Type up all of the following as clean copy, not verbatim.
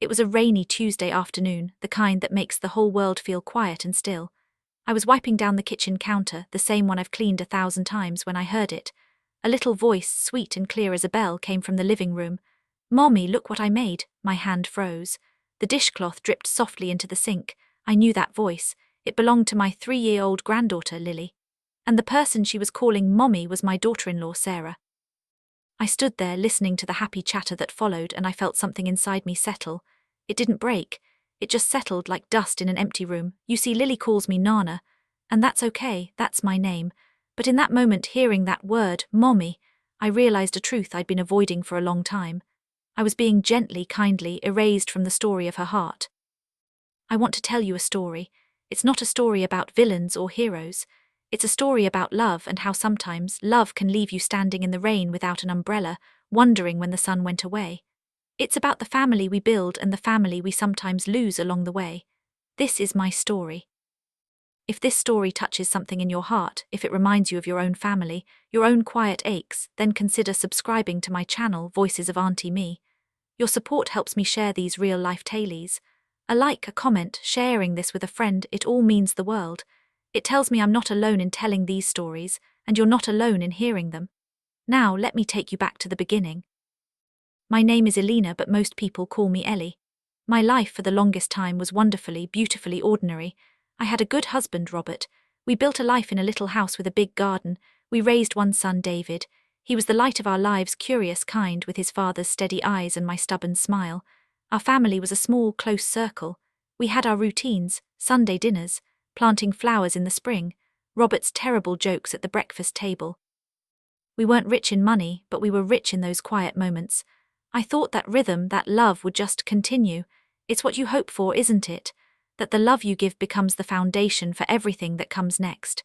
It was a rainy Tuesday afternoon, the kind that makes the whole world feel quiet and still. I was wiping down the kitchen counter, the same one I've cleaned 1,000 times, when I heard it. A little voice, sweet and clear as a bell, came from the living room. "Mommy, look what I made." My hand froze. The dishcloth dripped softly into the sink. I knew that voice. It belonged to my 3-year-old granddaughter, Lily. And the person she was calling Mommy was my daughter-in-law, Sarah. I stood there listening to the happy chatter that followed, and I felt something inside me settle. It didn't break. It just settled like dust in an empty room. You see, Lily calls me Nana, and that's okay, that's my name. But in that moment, hearing that word, Mommy, I realized a truth I'd been avoiding for a long time. I was being gently, kindly erased from the story of her heart. I want to tell you a story. It's not a story about villains or heroes. It's a story about love and how sometimes love can leave you standing in the rain without an umbrella, wondering when the sun went away. It's about the family we build and the family we sometimes lose along the way. This is my story. If this story touches something in your heart, if it reminds you of your own family, your own quiet aches, then consider subscribing to my channel, Voices of Auntie Me. Your support helps me share these real-life tales. A like, a comment, sharing this with a friend, it all means the world. It tells me I'm not alone in telling these stories, and you're not alone in hearing them. Now, let me take you back to the beginning. My name is Elena, but most people call me Ellie. My life for the longest time was wonderfully, beautifully ordinary. I had a good husband, Robert. We built a life in a little house with a big garden. We raised one son, David. He was the light of our lives, curious, kind, with his father's steady eyes and my stubborn smile. Our family was a small, close circle. We had our routines, Sunday dinners, planting flowers in the spring, Robert's terrible jokes at the breakfast table. We weren't rich in money, but we were rich in those quiet moments. I thought that rhythm, that love would just continue. It's what you hope for, isn't it? That the love you give becomes the foundation for everything that comes next.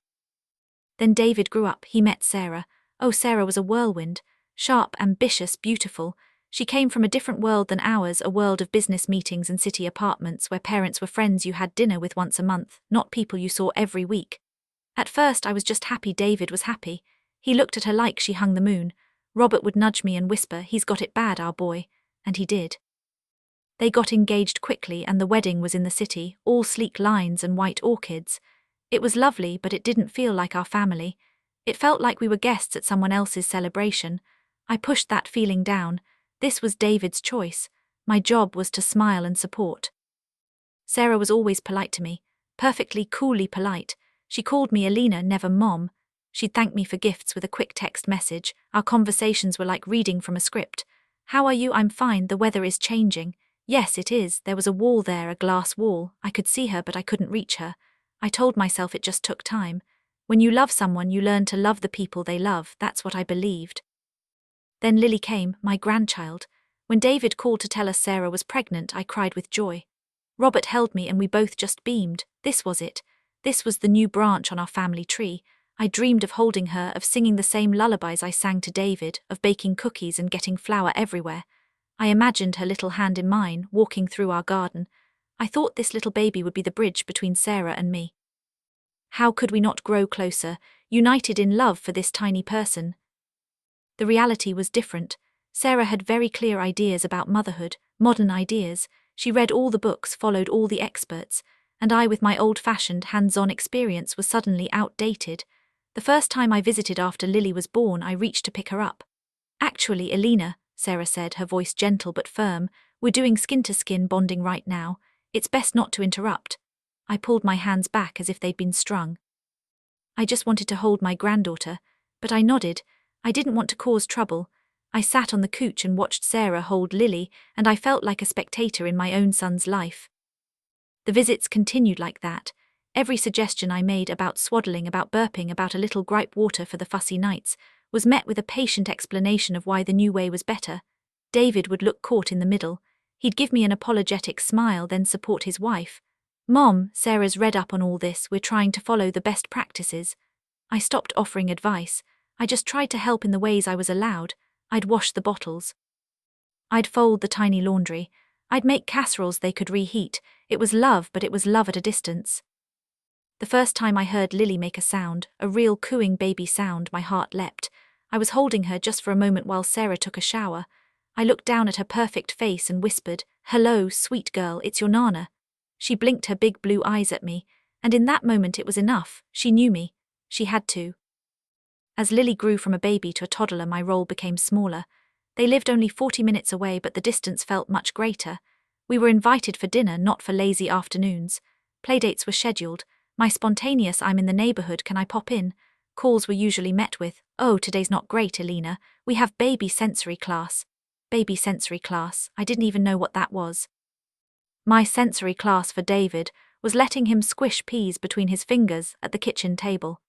Then David grew up. He met Sarah. Oh, Sarah was a whirlwind. Sharp, ambitious, beautiful. She came from a different world than ours, a world of business meetings and city apartments where parents were friends you had dinner with once a month, not people you saw every week. At first I was just happy David was happy. He looked at her like she hung the moon. Robert would nudge me and whisper, "He's got it bad, our boy." And he did. They got engaged quickly and the wedding was in the city, all sleek lines and white orchids. It was lovely, but it didn't feel like our family. It felt like we were guests at someone else's celebration. I pushed that feeling down. This was David's choice. My job was to smile and support. Sarah was always polite to me, perfectly coolly polite. She called me Elena, never Mom. She'd thank me for gifts with a quick text message. Our conversations were like reading from a script. "How are you?" "I'm fine. The weather is changing." "Yes, it is." There was a wall there, a glass wall. I could see her, but I couldn't reach her. I told myself it just took time. When you love someone, you learn to love the people they love. That's what I believed. Then Lily came, my grandchild. When David called to tell us Sarah was pregnant, I cried with joy. Robert held me and we both just beamed. This was it. This was the new branch on our family tree. I dreamed of holding her, of singing the same lullabies I sang to David, of baking cookies and getting flour everywhere. I imagined her little hand in mine, walking through our garden. I thought this little baby would be the bridge between Sarah and me. How could we not grow closer, united in love for this tiny person? The reality was different. Sarah had very clear ideas about motherhood, modern ideas. She read all the books, followed all the experts, and I, with my old-fashioned, hands-on experience, was suddenly outdated. The first time I visited after Lily was born, I reached to pick her up. "Actually, Elena," Sarah said, her voice gentle but firm, "we're doing skin-to-skin bonding right now. It's best not to interrupt." I pulled my hands back as if they'd been strung. I just wanted to hold my granddaughter, but I nodded. I didn't want to cause trouble. I sat on the couch and watched Sarah hold Lily, and I felt like a spectator in my own son's life. The visits continued like that. Every suggestion I made about swaddling, about burping, about a little gripe water for the fussy nights, was met with a patient explanation of why the new way was better. David would look caught in the middle. He'd give me an apologetic smile, then support his wife. "Mom, Sarah's read up on all this. We're trying to follow the best practices." I stopped offering advice. I just tried to help in the ways I was allowed. I'd wash the bottles. I'd fold the tiny laundry. I'd make casseroles they could reheat. It was love, but it was love at a distance. The first time I heard Lily make a sound, a real cooing baby sound, my heart leapt. I was holding her just for a moment while Sarah took a shower. I looked down at her perfect face and whispered, "Hello, sweet girl, it's your Nana." She blinked her big blue eyes at me, and in that moment it was enough. She knew me. She had to. As Lily grew from a baby to a toddler, my role became smaller. They lived only 40 minutes away, but the distance felt much greater. We were invited for dinner, not for lazy afternoons. Playdates were scheduled. My spontaneous "I'm in the neighborhood, can I pop in?" calls were usually met with, "Oh, today's not great, Elena. We have baby sensory class." Baby sensory class, I didn't even know what that was. My sensory class for David was letting him squish peas between his fingers at the kitchen table.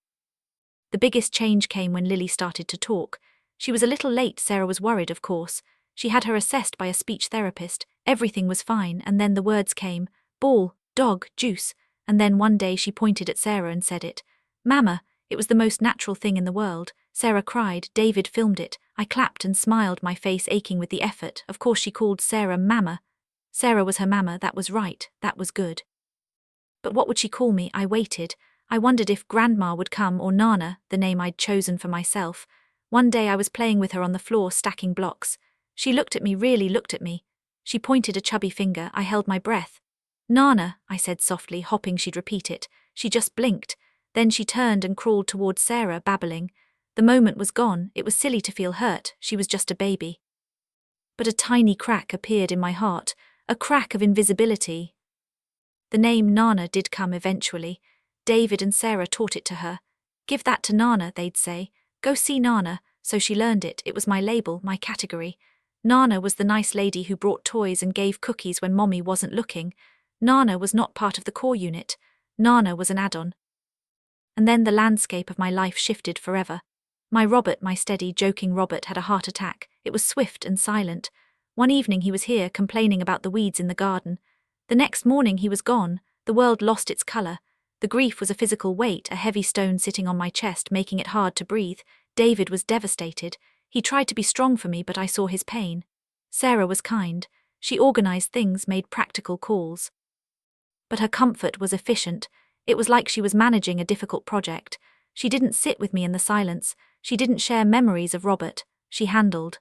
The biggest change came when Lily started to talk. She was a little late. Sarah was worried, of course. She had her assessed by a speech therapist. Everything was fine, and then the words came: ball, dog, juice. And then one day she pointed at Sarah and said it. "Mama." It was the most natural thing in the world. Sarah cried. David filmed it. I clapped and smiled, my face aching with the effort. Of course she called Sarah Mama. Sarah was her mama, that was right, that was good. But what would she call me? I waited. I wondered if Grandma would come, or Nana, the name I'd chosen for myself. One day I was playing with her on the floor, stacking blocks. She looked at me, really looked at me. She pointed a chubby finger. I held my breath. "Nana," I said softly, hoping she'd repeat it. She just blinked. Then she turned and crawled towards Sarah, babbling. The moment was gone. It was silly to feel hurt. She was just a baby. But a tiny crack appeared in my heart, a crack of invisibility. The name Nana did come eventually. David and Sarah taught it to her. "Give that to Nana," they'd say. "Go see Nana." So she learned it. It was my label, my category. Nana was the nice lady who brought toys and gave cookies when Mommy wasn't looking. Nana was not part of the core unit. Nana was an add-on. And then the landscape of my life shifted forever. My Robert, my steady, joking Robert, had a heart attack. It was swift and silent. One evening he was here, complaining about the weeds in the garden. The next morning he was gone. The world lost its color. The grief was a physical weight, a heavy stone sitting on my chest, making it hard to breathe. David was devastated. He tried to be strong for me, but I saw his pain. Sarah was kind. She organized things, made practical calls. But her comfort was efficient. It was like she was managing a difficult project. She didn't sit with me in the silence. She didn't share memories of Robert. She handled.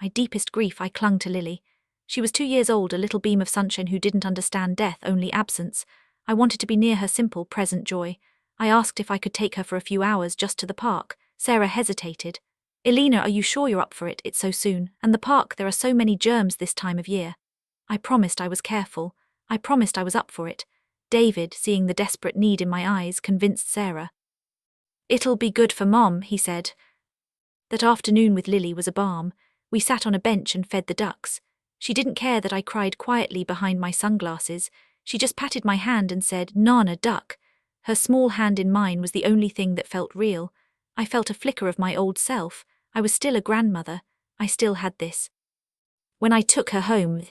My deepest grief, I clung to Lily. She was 2 years old, a little beam of sunshine who didn't understand death, only absence. I wanted to be near her simple, present joy. I asked if I could take her for a few hours just to the park. Sarah hesitated. "Elena, are you sure you're up for it? It's so soon. And the park, there are so many germs this time of year." I promised I was careful. I promised I was up for it. David, seeing the desperate need in my eyes, convinced Sarah. "It'll be good for Mom," he said. That afternoon with Lily was a balm. We sat on a bench and fed the ducks. She didn't care that I cried quietly behind my sunglasses. She just patted my hand and said, "Nana, duck." Her small hand in mine was the only thing that felt real. I felt a flicker of my old self. I was still a grandmother. I still had this. When I took her home,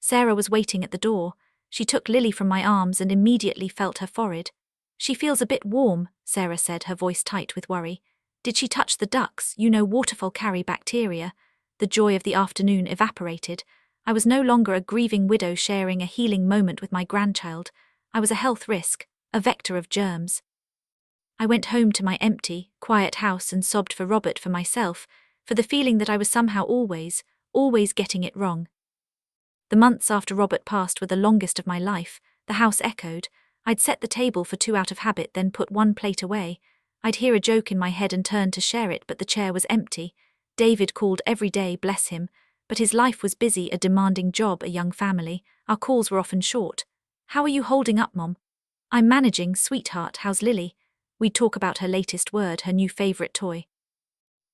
Sarah was waiting at the door. She took Lily from my arms and immediately felt her forehead. "She feels a bit warm," Sarah said, her voice tight with worry. "Did she touch the ducks? You know, waterfowl carry bacteria." The joy of the afternoon evaporated. I was no longer a grieving widow sharing a healing moment with my grandchild. I was a health risk, a vector of germs. I went home to my empty, quiet house and sobbed for Robert, for myself, for the feeling that I was somehow always getting it wrong. The months after Robert passed were the longest of my life. The house echoed. I'd set the table for 2 out of habit, then put one plate away. I'd hear a joke in my head and turn to share it, but the chair was empty. David called every day, bless him, but his life was busy, a demanding job, a young family. Our calls were often short. "How are you holding up, Mom?" "I'm managing, sweetheart. How's Lily?" We'd talk about her latest word, her new favorite toy.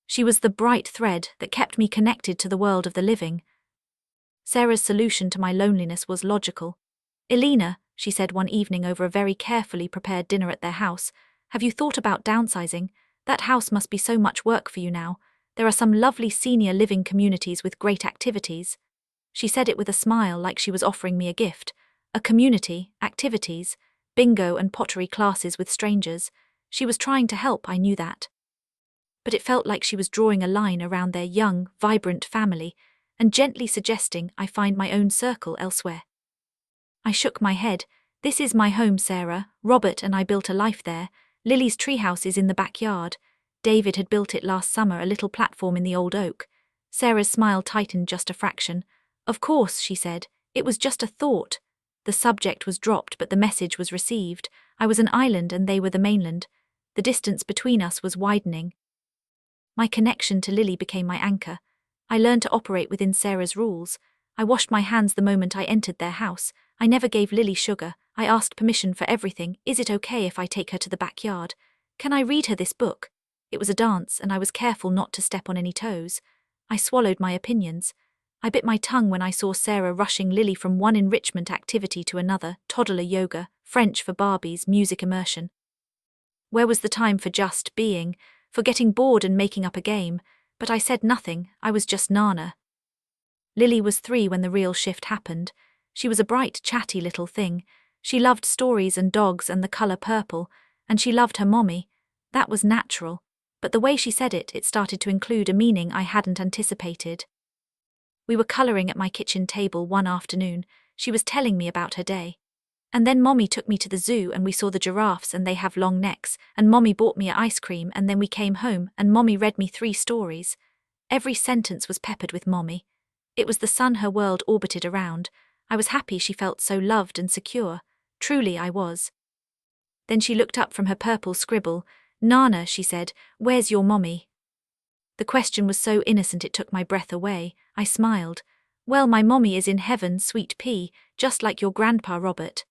She was the bright thread that kept me connected to the world of the living. Sarah's solution to my loneliness was logical. "Elena," she said one evening over a very carefully prepared dinner at their house, "have you thought about downsizing? That house must be so much work for you now. There are some lovely senior living communities with great activities." She said it with a smile, like she was offering me a gift. A community, activities, bingo and pottery classes with strangers. She was trying to help, I knew that. But it felt like she was drawing a line around their young, vibrant family, and gently suggesting I find my own circle elsewhere. I shook my head. "This is my home, Sarah. Robert and I built a life there. Lily's treehouse is in the backyard. David had built it last summer, a little platform in the old oak." Sarah's smile tightened just a fraction. Of course, she said. It was just a thought. The subject was dropped, but the message was received. I was an island and they were the mainland. The distance between us was widening. My connection to Lily became my anchor. I learned to operate within Sarah's rules. I washed my hands the moment I entered their house. I never gave Lily sugar. I asked permission for everything. Is it okay if I take her to the backyard? Can I read her this book? It was a dance, and I was careful not to step on any toes. I swallowed my opinions. I bit my tongue when I saw Sarah rushing Lily from one enrichment activity to another, toddler yoga, French for Barbies, music immersion. Where was the time for just being, for getting bored and making up a game? But I said nothing. I was just Nana. Lily was 3 when the real shift happened. She was a bright, chatty little thing. She loved stories and dogs and the color purple, and she loved her mommy. That was natural. But the way she said it, it started to include a meaning I hadn't anticipated. We were coloring at my kitchen table one afternoon. She was telling me about her day. And then Mommy took me to the zoo and we saw the giraffes and they have long necks, and Mommy bought me ice cream, and then we came home and Mommy read me 3 stories. Every sentence was peppered with Mommy. It was the sun her world orbited around. I was happy she felt so loved and secure. Truly I was. Then she looked up from her purple scribble. Nana, she said, where's your mommy? The question was so innocent it took my breath away. I smiled. Well, my mommy is in heaven, sweet pea, just like your grandpa Robert.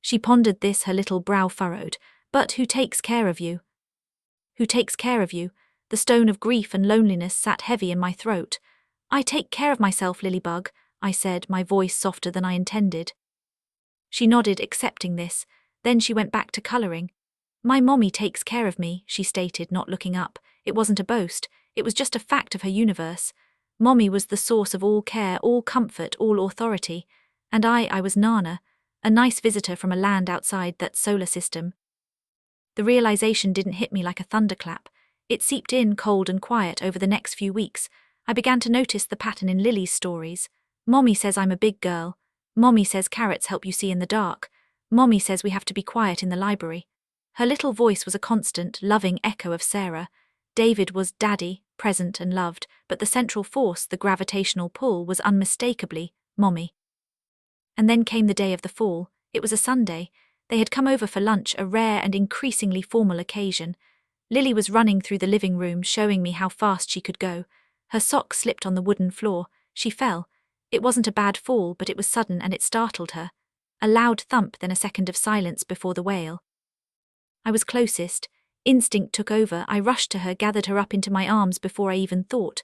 She pondered this, her little brow furrowed. But who takes care of you? Who takes care of you? The stone of grief and loneliness sat heavy in my throat. I take care of myself, Lilybug, I said, my voice softer than I intended. She nodded, accepting this. Then she went back to coloring. My mommy takes care of me, she stated, not looking up. It wasn't a boast, it was just a fact of her universe. Mommy was the source of all care, all comfort, all authority. And I was Nana, a nice visitor from a land outside that solar system. The realization didn't hit me like a thunderclap. It seeped in cold and quiet over the next few weeks. I began to notice the pattern in Lily's stories. Mommy says I'm a big girl. Mommy says carrots help you see in the dark. Mommy says we have to be quiet in the library. Her little voice was a constant, loving echo of Sarah. David was daddy, present and loved, but the central force, the gravitational pull, was unmistakably Mommy. And then came the day of the fall. It was a Sunday. They had come over for lunch, a rare and increasingly formal occasion. Lily was running through the living room, showing me how fast she could go. Her sock slipped on the wooden floor. She fell. It wasn't a bad fall, but it was sudden and it startled her. A loud thump, then a second of silence before the wail. I was closest. Instinct took over. I rushed to her, gathered her up into my arms before I even thought.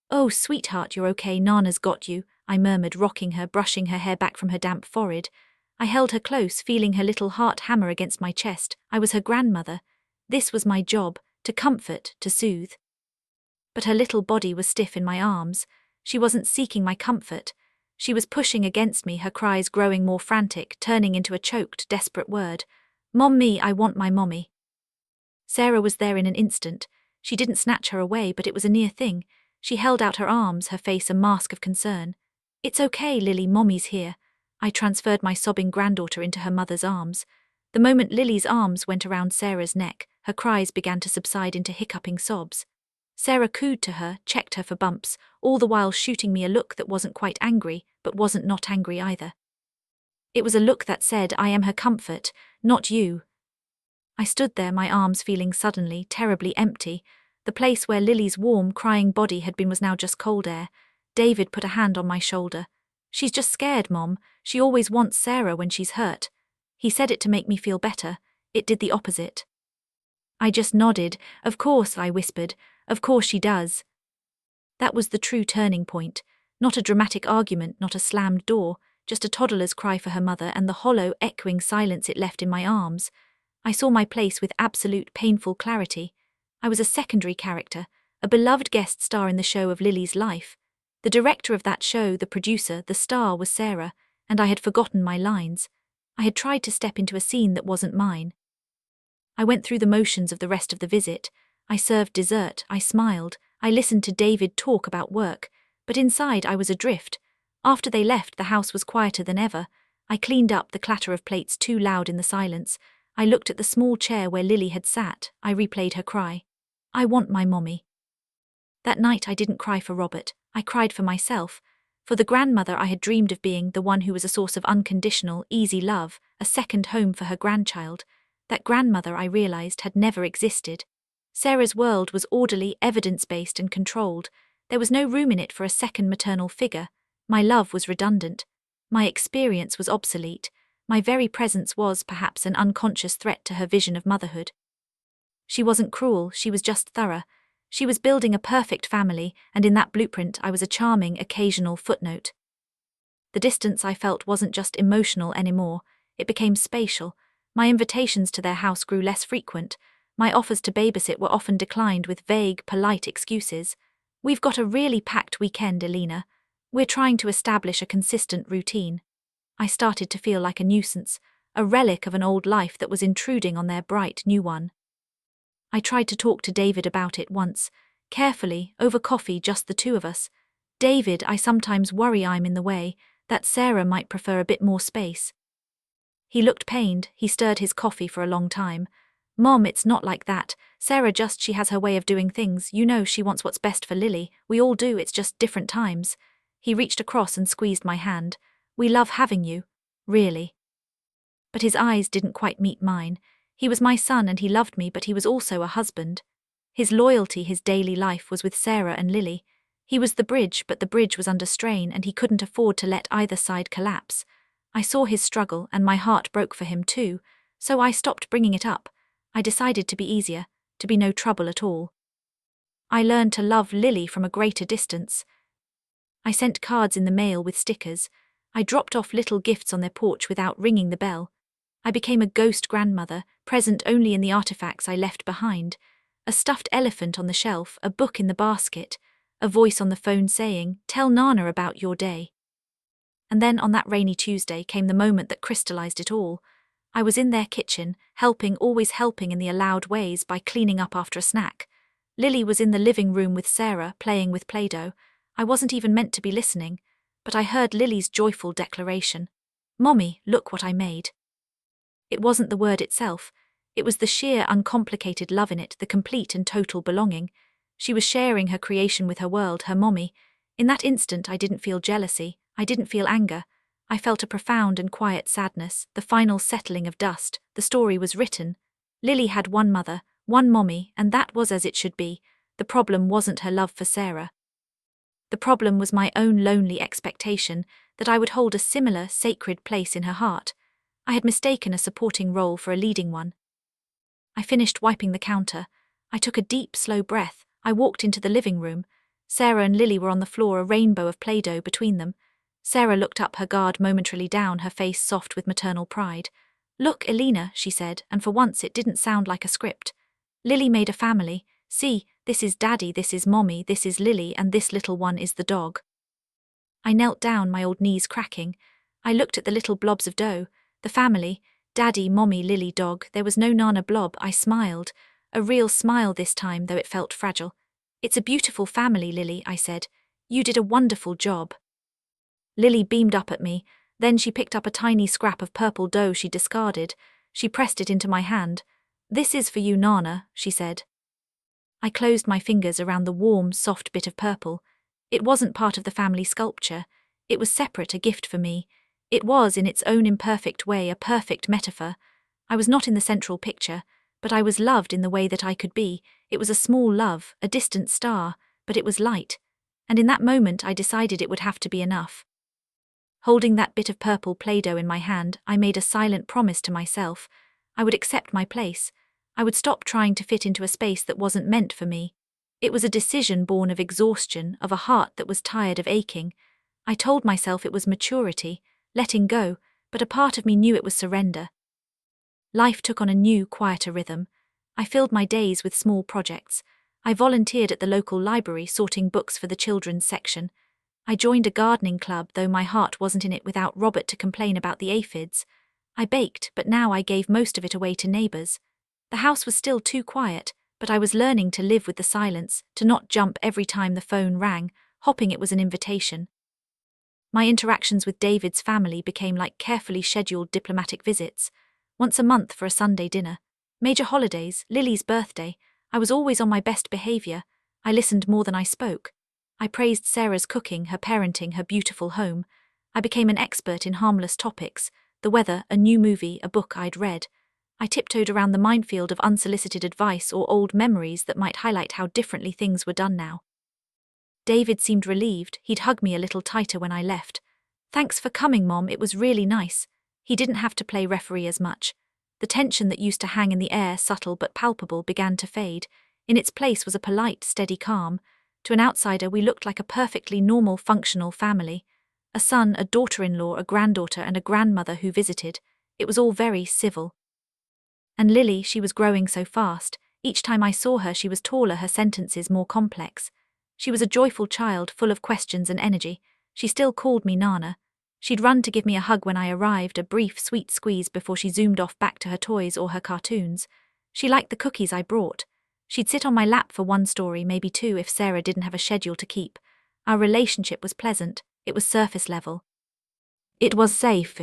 Oh, sweetheart, you're okay, Nana's got you, I murmured, rocking her, brushing her hair back from her damp forehead. I held her close, feeling her little heart hammer against my chest. I was her grandmother. This was my job, to comfort, to soothe. But her little body was stiff in my arms. She wasn't seeking my comfort. She was pushing against me, her cries growing more frantic, turning into a choked, desperate word. Mommy, I want my mommy. Sarah was there in an instant. She didn't snatch her away, but it was a near thing. She held out her arms, her face a mask of concern. It's okay, Lily, Mommy's here. I transferred my sobbing granddaughter into her mother's arms. The moment Lily's arms went around Sarah's neck, her cries began to subside into hiccuping sobs. Sarah cooed to her, checked her for bumps, all the while shooting me a look that wasn't quite angry, but wasn't not angry either. It was a look that said, I am her comfort, not you. I stood there, my arms feeling suddenly, terribly empty. The place where Lily's warm, crying body had been was now just cold air. David put a hand on my shoulder. She's just scared, Mom. She always wants Sarah when she's hurt. He said it to make me feel better. It did the opposite. I just nodded. Of course, I whispered. Of course she does. That was the true turning point. Not a dramatic argument, not a slammed door, just a toddler's cry for her mother and the hollow, echoing silence it left in my arms. I saw my place with absolute, painful clarity. I was a secondary character, a beloved guest star in the show of Lily's life. The director of that show, the producer, the star was Sarah, and I had forgotten my lines. I had tried to step into a scene that wasn't mine. I went through the motions of the rest of the visit. I served dessert, I smiled, I listened to David talk about work, but inside I was adrift. After they left, the house was quieter than ever. I cleaned up, the clatter of plates too loud in the silence. I looked at the small chair where Lily had sat. I replayed her cry. I want my mommy. That night I didn't cry for Robert. I cried for myself. For the grandmother I had dreamed of being, the one who was a source of unconditional, easy love, a second home for her grandchild, that grandmother, I realized, had never existed. Sarah's world was orderly, evidence-based and controlled. There was no room in it for a second maternal figure. My love was redundant. My experience was obsolete. My very presence was, perhaps, an unconscious threat to her vision of motherhood. She wasn't cruel, she was just thorough. She was building a perfect family, and in that blueprint I was a charming, occasional footnote. The distance I felt wasn't just emotional anymore, it became spatial. My invitations to their house grew less frequent. My offers to babysit were often declined with vague, polite excuses. "We've got a really packed weekend, Elena. We're trying to establish a consistent routine." I started to feel like a nuisance, a relic of an old life that was intruding on their bright new one. I tried to talk to David about it once, carefully, over coffee, just the two of us. "David, I sometimes worry I'm in the way, that Sarah might prefer a bit more space." He looked pained, he stirred his coffee for a long time. "Mom, it's not like that. Sarah she has her way of doing things. You know she wants what's best for Lily. We all do, it's just different times." He reached across and squeezed my hand. "We love having you. Really." But his eyes didn't quite meet mine. He was my son and he loved me, but he was also a husband. His loyalty, his daily life was with Sarah and Lily. He was the bridge, but the bridge was under strain and he couldn't afford to let either side collapse. I saw his struggle and my heart broke for him too, so I stopped bringing it up. I decided to be easier, to be no trouble at all. I learned to love Lily from a greater distance. I sent cards in the mail with stickers. I dropped off little gifts on their porch without ringing the bell. I became a ghost grandmother, present only in the artifacts I left behind. A stuffed elephant on the shelf, a book in the basket, a voice on the phone saying, "Tell Nana about your day." And then on that rainy Tuesday came the moment that crystallized it all. I was in their kitchen, helping, always helping in the allowed ways by cleaning up after a snack. Lily was in the living room with Sarah, playing with Play-Doh. I wasn't even meant to be listening, but I heard Lily's joyful declaration. "Mommy, look what I made." It wasn't the word itself. It was the sheer, uncomplicated love in it, the complete and total belonging. She was sharing her creation with her world, her mommy. In that instant I didn't feel jealousy, I didn't feel anger. I felt a profound and quiet sadness, the final settling of dust. The story was written. Lily had one mother, one mommy, and that was as it should be. The problem wasn't her love for Sarah. The problem was my own lonely expectation that I would hold a similar, sacred place in her heart. I had mistaken a supporting role for a leading one. I finished wiping the counter. I took a deep, slow breath. I walked into the living room. Sarah and Lily were on the floor, a rainbow of Play-Doh between them. Sarah looked up, her guard momentarily down, her face soft with maternal pride. "Look, Elena," she said, and for once it didn't sound like a script. "Lily made a family. See, this is Daddy, this is Mommy, this is Lily, and this little one is the dog." I knelt down, my old knees cracking. I looked at the little blobs of dough. The family, Daddy, Mommy, Lily, dog. There was no Nana blob. I smiled. A real smile this time, though it felt fragile. "It's a beautiful family, Lily," I said. "You did a wonderful job." Lily beamed up at me. Then she picked up a tiny scrap of purple dough she discarded. She pressed it into my hand. "This is for you, Nana," she said. I closed my fingers around the warm, soft bit of purple. It wasn't part of the family sculpture. It was separate, a gift for me. It was, in its own imperfect way, a perfect metaphor. I was not in the central picture, but I was loved in the way that I could be. It was a small love, a distant star, but it was light. And in that moment I decided it would have to be enough. Holding that bit of purple Play-Doh in my hand, I made a silent promise to myself. I would accept my place. I would stop trying to fit into a space that wasn't meant for me. It was a decision born of exhaustion, of a heart that was tired of aching. I told myself it was maturity, letting go, but a part of me knew it was surrender. Life took on a new, quieter rhythm. I filled my days with small projects. I volunteered at the local library sorting books for the children's section. I joined a gardening club, though my heart wasn't in it without Robert to complain about the aphids. I baked, but now I gave most of it away to neighbors. The house was still too quiet, but I was learning to live with the silence, to not jump every time the phone rang, hoping it was an invitation. My interactions with David's family became like carefully scheduled diplomatic visits. Once a month for a Sunday dinner. Major holidays, Lily's birthday. I was always on my best behavior. I listened more than I spoke. I praised Sarah's cooking, her parenting, her beautiful home. I became an expert in harmless topics, the weather, a new movie, a book I'd read. I tiptoed around the minefield of unsolicited advice or old memories that might highlight how differently things were done now. David seemed relieved. He'd hug me a little tighter when I left. "Thanks for coming, Mom, it was really nice." He didn't have to play referee as much. The tension that used to hang in the air, subtle but palpable, began to fade. In its place was a polite, steady calm. To an outsider, we looked like a perfectly normal, functional family. A son, a daughter-in-law, a granddaughter, and a grandmother who visited. It was all very civil. And Lily, she was growing so fast. Each time I saw her, she was taller, her sentences more complex. She was a joyful child, full of questions and energy. She still called me Nana. She'd run to give me a hug when I arrived, a brief, sweet squeeze before she zoomed off back to her toys or her cartoons. She liked the cookies I brought. She'd sit on my lap for one story, maybe two, if Sarah didn't have a schedule to keep. Our relationship was pleasant. It was surface level. It was safe.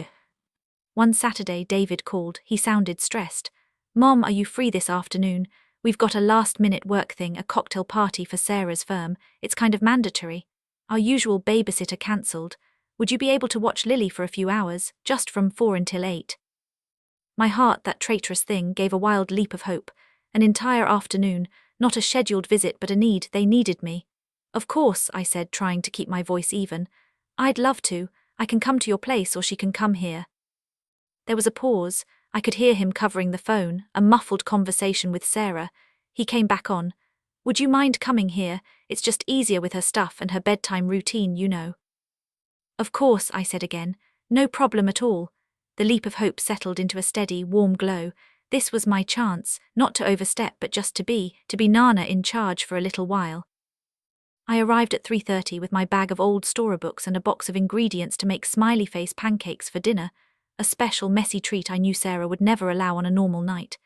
One Saturday, David called. He sounded stressed. "Mom, are you free this afternoon? We've got a last-minute work thing, a cocktail party for Sarah's firm. It's kind of mandatory. Our usual babysitter cancelled. Would you be able to watch Lily for a few hours, just from 4 until 8? My heart, that traitorous thing, gave a wild leap of hope. An entire afternoon, not a scheduled visit but a need. They needed me. "Of course," I said, trying to keep my voice even. "I'd love to. I can come to your place or she can come here." There was a pause. I could hear him covering the phone, a muffled conversation with Sarah. He came back on. "Would you mind coming here? It's just easier with her stuff and her bedtime routine, you know." "Of course," I said again. "No problem at all." The leap of hope settled into a steady, warm glow. This was my chance, not to overstep but just to be Nana in charge for a little while. I arrived at 3:30 with my bag of old storybooks and a box of ingredients to make smiley face pancakes for dinner, a special messy treat I knew Sarah would never allow on a normal night.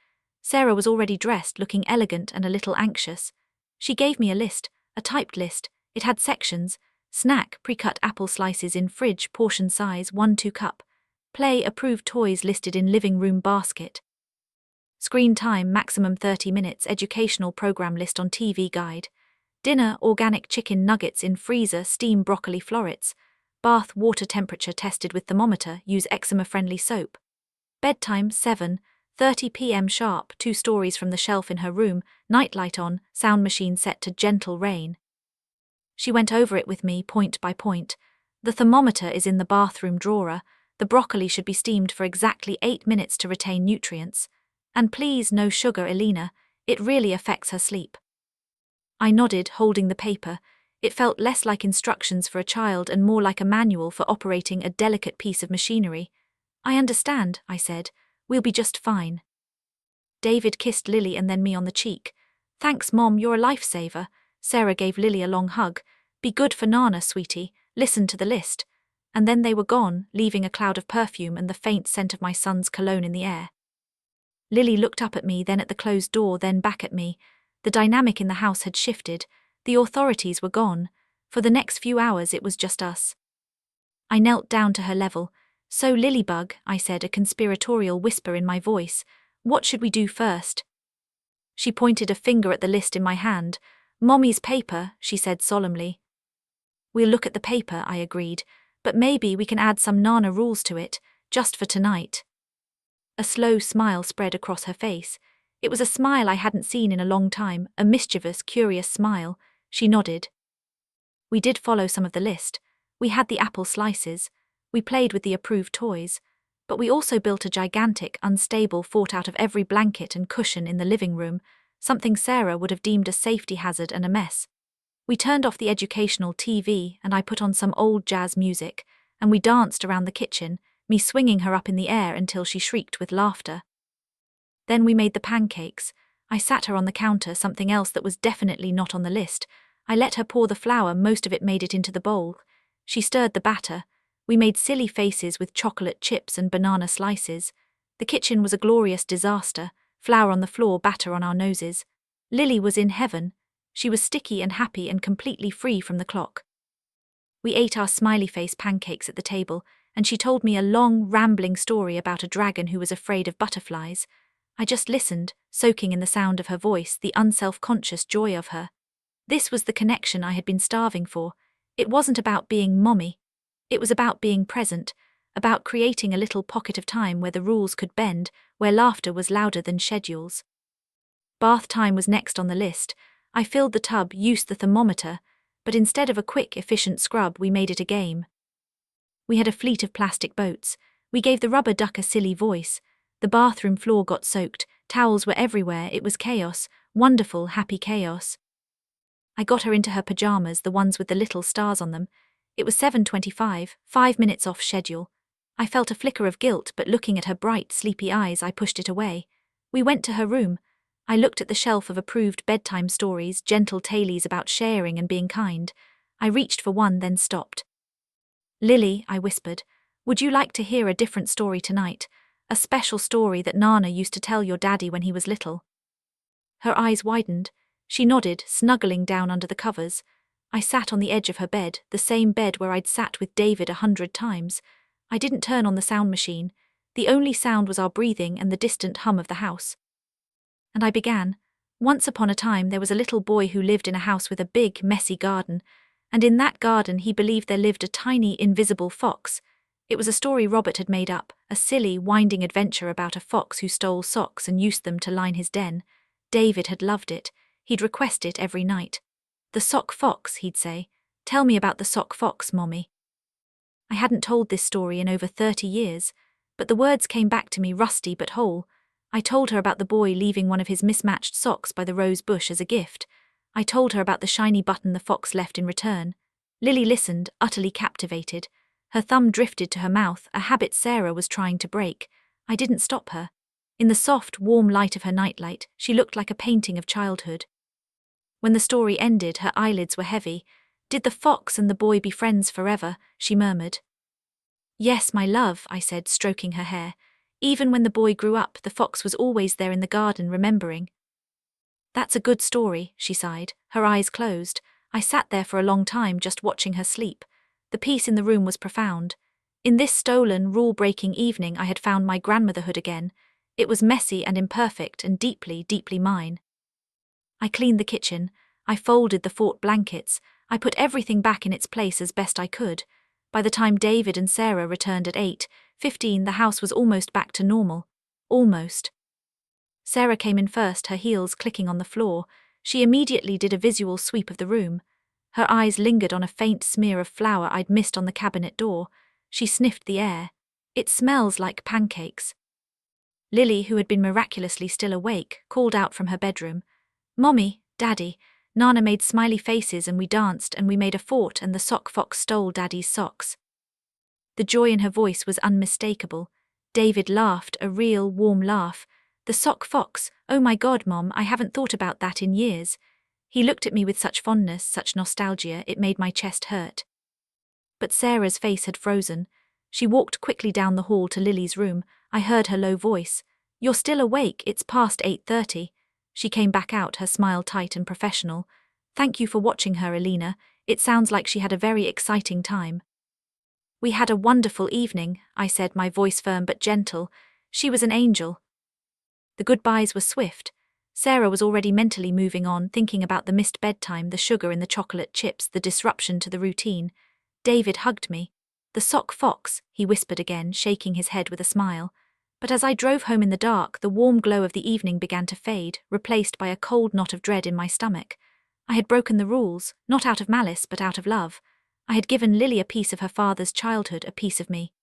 Sarah was already dressed, looking elegant and a little anxious. She gave me a list, a typed list. It had sections: snack, pre-cut apple slices in fridge, portion size, 1-2 cup. Play, approved toys listed in living room basket. Screen time, maximum 30 minutes, educational program list on TV guide. Dinner, organic chicken nuggets in freezer, steam broccoli florets. Bath, water temperature tested with thermometer, use eczema-friendly soap. Bedtime, 7:30 p.m. sharp, 2 stories from the shelf in her room, nightlight on, sound machine set to gentle rain. She went over it with me, point by point. The thermometer is in the bathroom drawer. The broccoli should be steamed for exactly 8 minutes to retain nutrients. And please, no sugar, Elena. It really affects her sleep. I nodded, holding the paper. It felt less like instructions for a child and more like a manual for operating a delicate piece of machinery. "I understand," I said. "We'll be just fine." David kissed Lily and then me on the cheek. "Thanks, Mom, you're a lifesaver." Sarah gave Lily a long hug. "Be good for Nana, sweetie. Listen to the list." And then they were gone, leaving a cloud of perfume and the faint scent of my son's cologne in the air. Lily looked up at me, then at the closed door, then back at me. The dynamic in the house had shifted. The authorities were gone. For the next few hours it was just us. I knelt down to her level. "So, Lilybug," I said, a conspiratorial whisper in my voice, "what should we do first?" She pointed a finger at the list in my hand. "Mommy's paper," she said solemnly. "We'll look at the paper," I agreed, "but maybe we can add some Nana rules to it, just for tonight." A slow smile spread across her face. It was a smile I hadn't seen in a long time, a mischievous, curious smile. She nodded. We did follow some of the list. We had the apple slices. We played with the approved toys. But we also built a gigantic, unstable fort out of every blanket and cushion in the living room, something Sarah would have deemed a safety hazard and a mess. We turned off the educational TV and I put on some old jazz music, and we danced around the kitchen, me swinging her up in the air until she shrieked with laughter. Then we made the pancakes. I sat her on the counter, something else that was definitely not on the list. I let her pour the flour, most of it made it into the bowl. She stirred the batter. We made silly faces with chocolate chips and banana slices. The kitchen was a glorious disaster, flour on the floor, batter on our noses. Lily was in heaven. She was sticky and happy and completely free from the clock. We ate our smiley face pancakes at the table, and she told me a long, rambling story about a dragon who was afraid of butterflies. I just listened, soaking in the sound of her voice, the unself-conscious joy of her. This was the connection I had been starving for. It wasn't about being mommy. It was about being present, about creating a little pocket of time where the rules could bend, where laughter was louder than schedules. Bath time was next on the list. I filled the tub, used the thermometer, but instead of a quick, efficient scrub, we made it a game. We had a fleet of plastic boats. We gave the rubber duck a silly voice. The bathroom floor got soaked, towels were everywhere, it was chaos, wonderful, happy chaos. I got her into her pajamas, the ones with the little stars on them. It was 7:25, 5 minutes off schedule. I felt a flicker of guilt, but looking at her bright, sleepy eyes, I pushed it away. We went to her room. I looked at the shelf of approved bedtime stories, gentle tales about sharing and being kind. I reached for one, then stopped. "Lily," I whispered, "would you like to hear a different story tonight? A special story that Nana used to tell your daddy when he was little?" Her eyes widened. She nodded, snuggling down under the covers. I sat on the edge of her bed, the same bed where I'd sat with David 100 times. I didn't turn on the sound machine. The only sound was our breathing and the distant hum of the house. And I began. Once upon a time there was a little boy who lived in a house with a big, messy garden, and in that garden he believed there lived a tiny, invisible fox. It was a story Robert had made up, a silly, winding adventure about a fox who stole socks and used them to line his den. David had loved it. He'd request it every night. "The sock fox," he'd say. "Tell me about the sock fox, Mommy." I hadn't told this story in over 30 years, but the words came back to me rusty but whole. I told her about the boy leaving one of his mismatched socks by the rose bush as a gift. I told her about the shiny button the fox left in return. Lily listened, utterly captivated. Her thumb drifted to her mouth, a habit Sarah was trying to break. I didn't stop her. In the soft, warm light of her nightlight, she looked like a painting of childhood. When the story ended, her eyelids were heavy. "Did the fox and the boy be friends forever?" she murmured. "Yes, my love," I said, stroking her hair. "Even when the boy grew up, the fox was always there in the garden, remembering." "That's a good story," she sighed, her eyes closed. I sat there for a long time just watching her sleep. The peace in the room was profound. In this stolen, rule-breaking evening I had found my grandmotherhood again. It was messy and imperfect and deeply, deeply mine. I cleaned the kitchen. I folded the fort blankets. I put everything back in its place as best I could. By the time David and Sarah returned at 8:15, the house was almost back to normal. Almost. Sarah came in first, her heels clicking on the floor. She immediately did a visual sweep of the room. Her eyes lingered on a faint smear of flour I'd missed on the cabinet door. She sniffed the air. "It smells like pancakes." Lily, who had been miraculously still awake, called out from her bedroom. "Mommy, Daddy." Nana made smiley faces and we danced and we made a fort and the sock fox stole Daddy's socks. The joy in her voice was unmistakable. David laughed, a real, warm laugh. "The sock fox, oh my God, Mom, I haven't thought about that in years." He looked at me with such fondness, such nostalgia, it made my chest hurt. But Sarah's face had frozen. She walked quickly down the hall to Lily's room. I heard her low voice. "You're still awake, it's past 8:30. She came back out, her smile tight and professional. "Thank you for watching her, Alina. It sounds like she had a very exciting time." "We had a wonderful evening," I said, my voice firm but gentle. "She was an angel." The goodbyes were swift. Sarah was already mentally moving on, thinking about the missed bedtime, the sugar in the chocolate chips, the disruption to the routine. David hugged me. "The sock fox," he whispered again, shaking his head with a smile. But as I drove home in the dark, the warm glow of the evening began to fade, replaced by a cold knot of dread in my stomach. I had broken the rules, not out of malice but out of love. I had given Lily a piece of her father's childhood, a piece of me.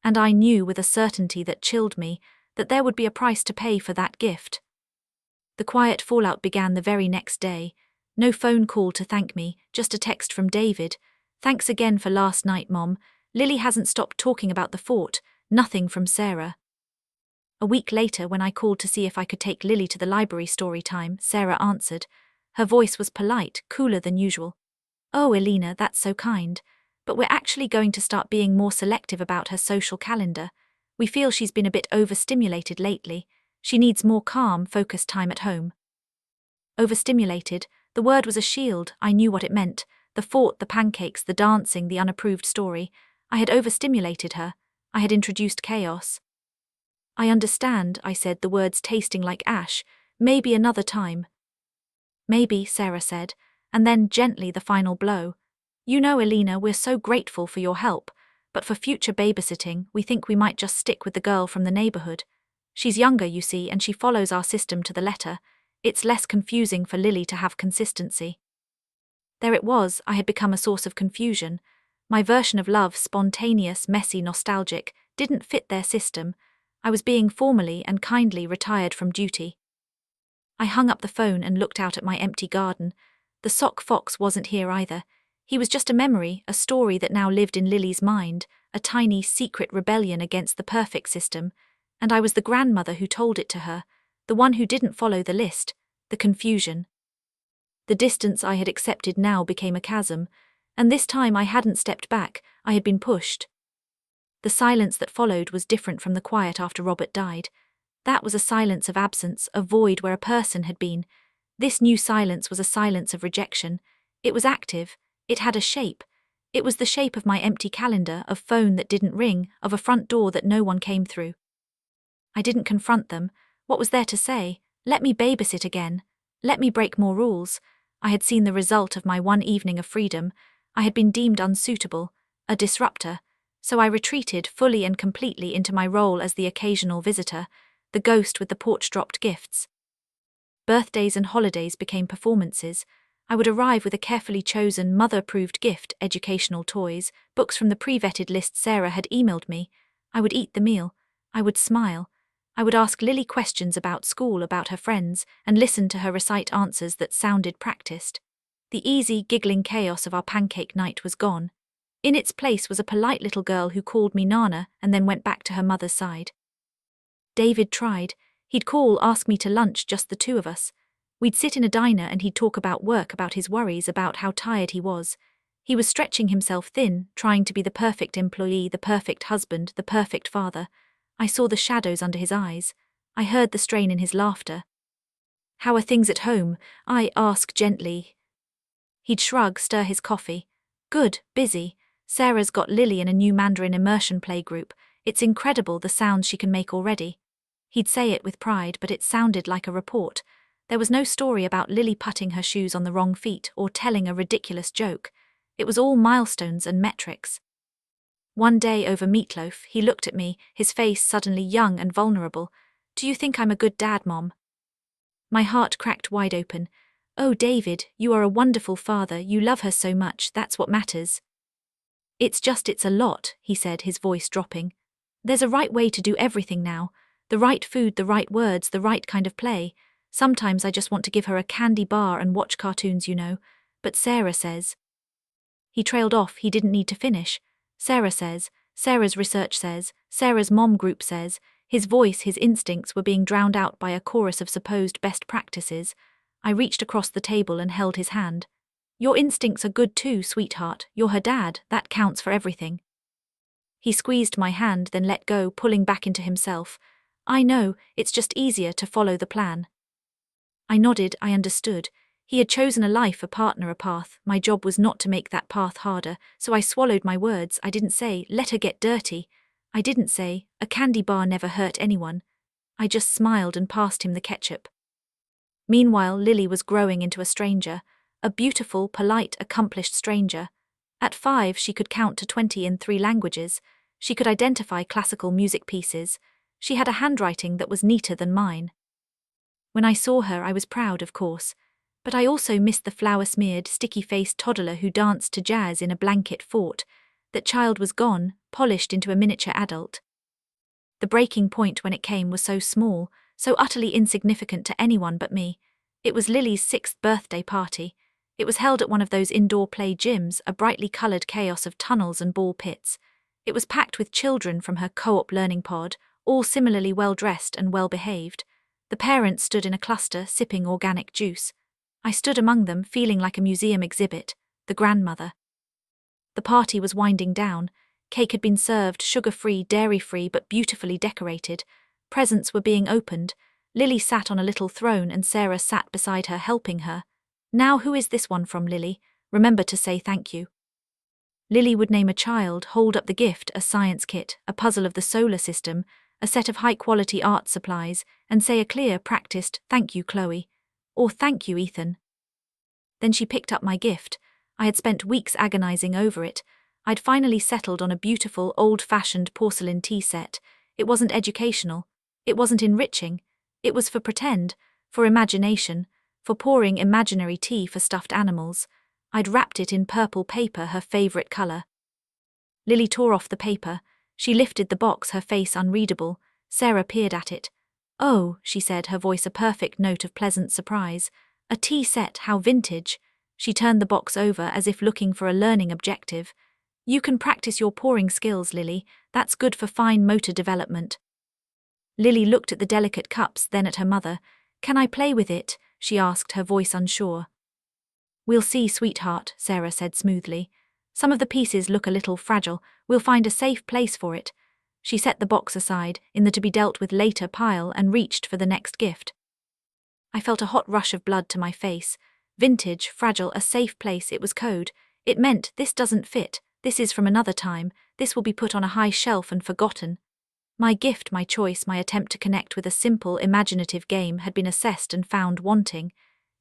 And I knew with a certainty that chilled me that there would be a price to pay for that gift. The quiet fallout began the very next day. No phone call to thank me, just a text from David. "Thanks again for last night, Mom. Lily hasn't stopped talking about the fort." Nothing from Sarah. A week later, when I called to see if I could take Lily to the library story time, Sarah answered. Her voice was polite, cooler than usual. "Oh, Alina, that's so kind. But we're actually going to start being more selective about her social calendar. We feel she's been a bit overstimulated lately. She needs more calm, focused time at home." Overstimulated, the word was a shield. I knew what it meant. The fort, the pancakes, the dancing, the unapproved story. I had overstimulated her. I had introduced chaos. "I understand," I said, the words tasting like ash. "Maybe another time." "Maybe," Sarah said. and then, gently, the final blow. You know, Alina, we're so grateful for your help, but for future babysitting, we think we might just stick with the girl from the neighborhood. She's younger, you see, and she follows our system to the letter. It's less confusing for Lily to have consistency. There it was, I had become a source of confusion. My version of love, spontaneous, messy, nostalgic, didn't fit their system. I was being formally and kindly retired from duty. I hung up the phone and looked out at my empty garden. The sock fox wasn't here either. He was just a memory, a story that now lived in Lily's mind, a tiny, secret rebellion against the perfect system, and I was the grandmother who told it to her, the one who didn't follow the list, the confusion. The distance I had accepted now became a chasm, and this time I hadn't stepped back, I had been pushed. The silence that followed was different from the quiet after Robert died. That was a silence of absence, a void where a person had been. This new silence was a silence of rejection. It was active. It had a shape. It was the shape of my empty calendar, of phone that didn't ring, of a front door that no one came through. I didn't confront them. What was there to say? Let me babysit again. Let me break more rules. I had seen the result of my one evening of freedom. I had been deemed unsuitable, a disruptor, so I retreated fully and completely into my role as the occasional visitor, the ghost with the porch-dropped gifts. Birthdays and holidays became performances. I would arrive with a carefully chosen, mother-approved gift, educational toys, books from the pre-vetted list Sarah had emailed me. I would eat the meal. I would smile. I would ask Lily questions about school, about her friends, and listen to her recite answers that sounded practiced. The easy, giggling chaos of our pancake night was gone. In its place was a polite little girl who called me Nana and then went back to her mother's side. David tried. He'd call, ask me to lunch, just the two of us. We'd sit in a diner and he'd talk about work, about his worries, about how tired he was. He was stretching himself thin, trying to be the perfect employee, the perfect husband, the perfect father. I saw the shadows under his eyes. I heard the strain in his laughter. "How are things at home?" I asked gently. He'd shrug, stir his coffee. "Good, busy. Sarah's got Lily in a new Mandarin immersion playgroup. It's incredible the sounds she can make already." He'd say it with pride, but it sounded like a report. There was no story about Lily putting her shoes on the wrong feet or telling a ridiculous joke. It was all milestones and metrics. One day over meatloaf, he looked at me, his face suddenly young and vulnerable. "Do you think I'm a good dad, Mom?" My heart cracked wide open. "Oh, David, you are a wonderful father, you love her so much, that's what matters." It's a lot," he said, his voice dropping. "There's a right way to do everything now. The right food, the right words, the right kind of play. Sometimes I just want to give her a candy bar and watch cartoons, you know. But Sarah says..." He trailed off, he didn't need to finish. "Sarah says, Sarah's research says, Sarah's mom group says." His voice, his instincts were being drowned out by a chorus of supposed best practices. I reached across the table and held his hand. "Your instincts are good too, sweetheart. You're her dad, that counts for everything." He squeezed my hand, then let go, pulling back into himself. "I know, it's just easier to follow the plan." I nodded, I understood. He had chosen a life, a partner, a path. My job was not to make that path harder, so I swallowed my words. I didn't say, "Let her get dirty." I didn't say, "A candy bar never hurt anyone." I just smiled and passed him the ketchup. Meanwhile, Lily was growing into a stranger, a beautiful, polite, accomplished stranger. At 5, she could count to 20 in 3 languages. She could identify classical music pieces. She had a handwriting that was neater than mine. When I saw her, I was proud, of course. But I also missed the flour-smeared, sticky-faced toddler who danced to jazz in a blanket fort. That child was gone, polished into a miniature adult. The breaking point when it came was so small, so utterly insignificant to anyone but me. It was Lily's 6th birthday party. It was held at one of those indoor play gyms, a brightly coloured chaos of tunnels and ball pits. It was packed with children from her co-op learning pod, all similarly well-dressed and well-behaved. The parents stood in a cluster, sipping organic juice. I stood among them, feeling like a museum exhibit, the grandmother. The party was winding down. Cake had been served, sugar-free, dairy-free, but beautifully decorated. Presents were being opened. Lily sat on a little throne and Sarah sat beside her, helping her. "Now who is this one from, Lily? Remember to say thank you." Lily would name a child, hold up the gift, a science kit, a puzzle of the solar system, a set of high-quality art supplies, and say a clear, practiced, "Thank you, Chloe," or "Thank you, Ethan." Then she picked up my gift. I had spent weeks agonizing over it. I'd finally settled on a beautiful, old-fashioned porcelain tea set. It wasn't educational. It wasn't enriching. It was for pretend, for imagination, for pouring imaginary tea for stuffed animals. I'd wrapped it in purple paper, her favorite color. Lily tore off the paper. She lifted the box, her face unreadable. Sarah peered at it. "Oh," she said, her voice a perfect note of pleasant surprise. "A tea set, how vintage." She turned the box over as if looking for a learning objective. "You can practice your pouring skills, Lily. That's good for fine motor development." Lily looked at the delicate cups, then at her mother. "Can I play with it?" she asked, her voice unsure. "We'll see, sweetheart," Sarah said smoothly. "Some of the pieces look a little fragile. We'll find a safe place for it." She set the box aside, in the to-be-dealt-with-later pile, and reached for the next gift. I felt a hot rush of blood to my face. Vintage, fragile, a safe place, it was code. It meant, this doesn't fit, this is from another time, this will be put on a high shelf and forgotten. My gift, my choice, my attempt to connect with a simple, imaginative game had been assessed and found wanting.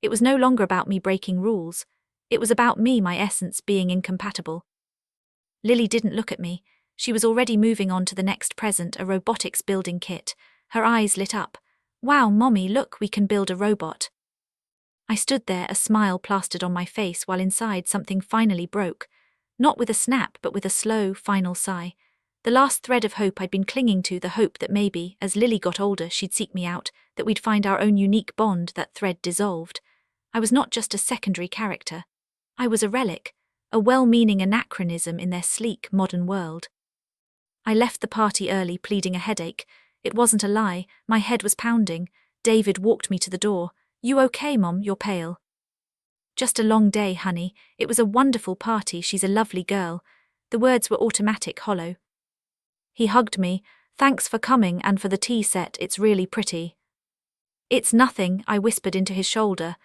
It was no longer about me breaking rules. It was about me, my essence, being incompatible. Lily didn't look at me. She was already moving on to the next present, a robotics building kit. Her eyes lit up. "Wow, Mommy, look, we can build a robot." I stood there, a smile plastered on my face, while inside something finally broke. Not with a snap, but with a slow, final sigh. The last thread of hope I'd been clinging to, the hope that maybe, as Lily got older, she'd seek me out, that we'd find our own unique bond, that thread dissolved. I was not just a secondary character. I was a relic, a well-meaning anachronism in their sleek, modern world. I left the party early, pleading a headache. It wasn't a lie, my head was pounding. David walked me to the door. "You okay, Mom? You're pale." "Just a long day, honey. It was a wonderful party. She's a lovely girl." The words were automatic, hollow. He hugged me. "Thanks for coming and for the tea set, it's really pretty." "It's nothing," I whispered into his shoulder.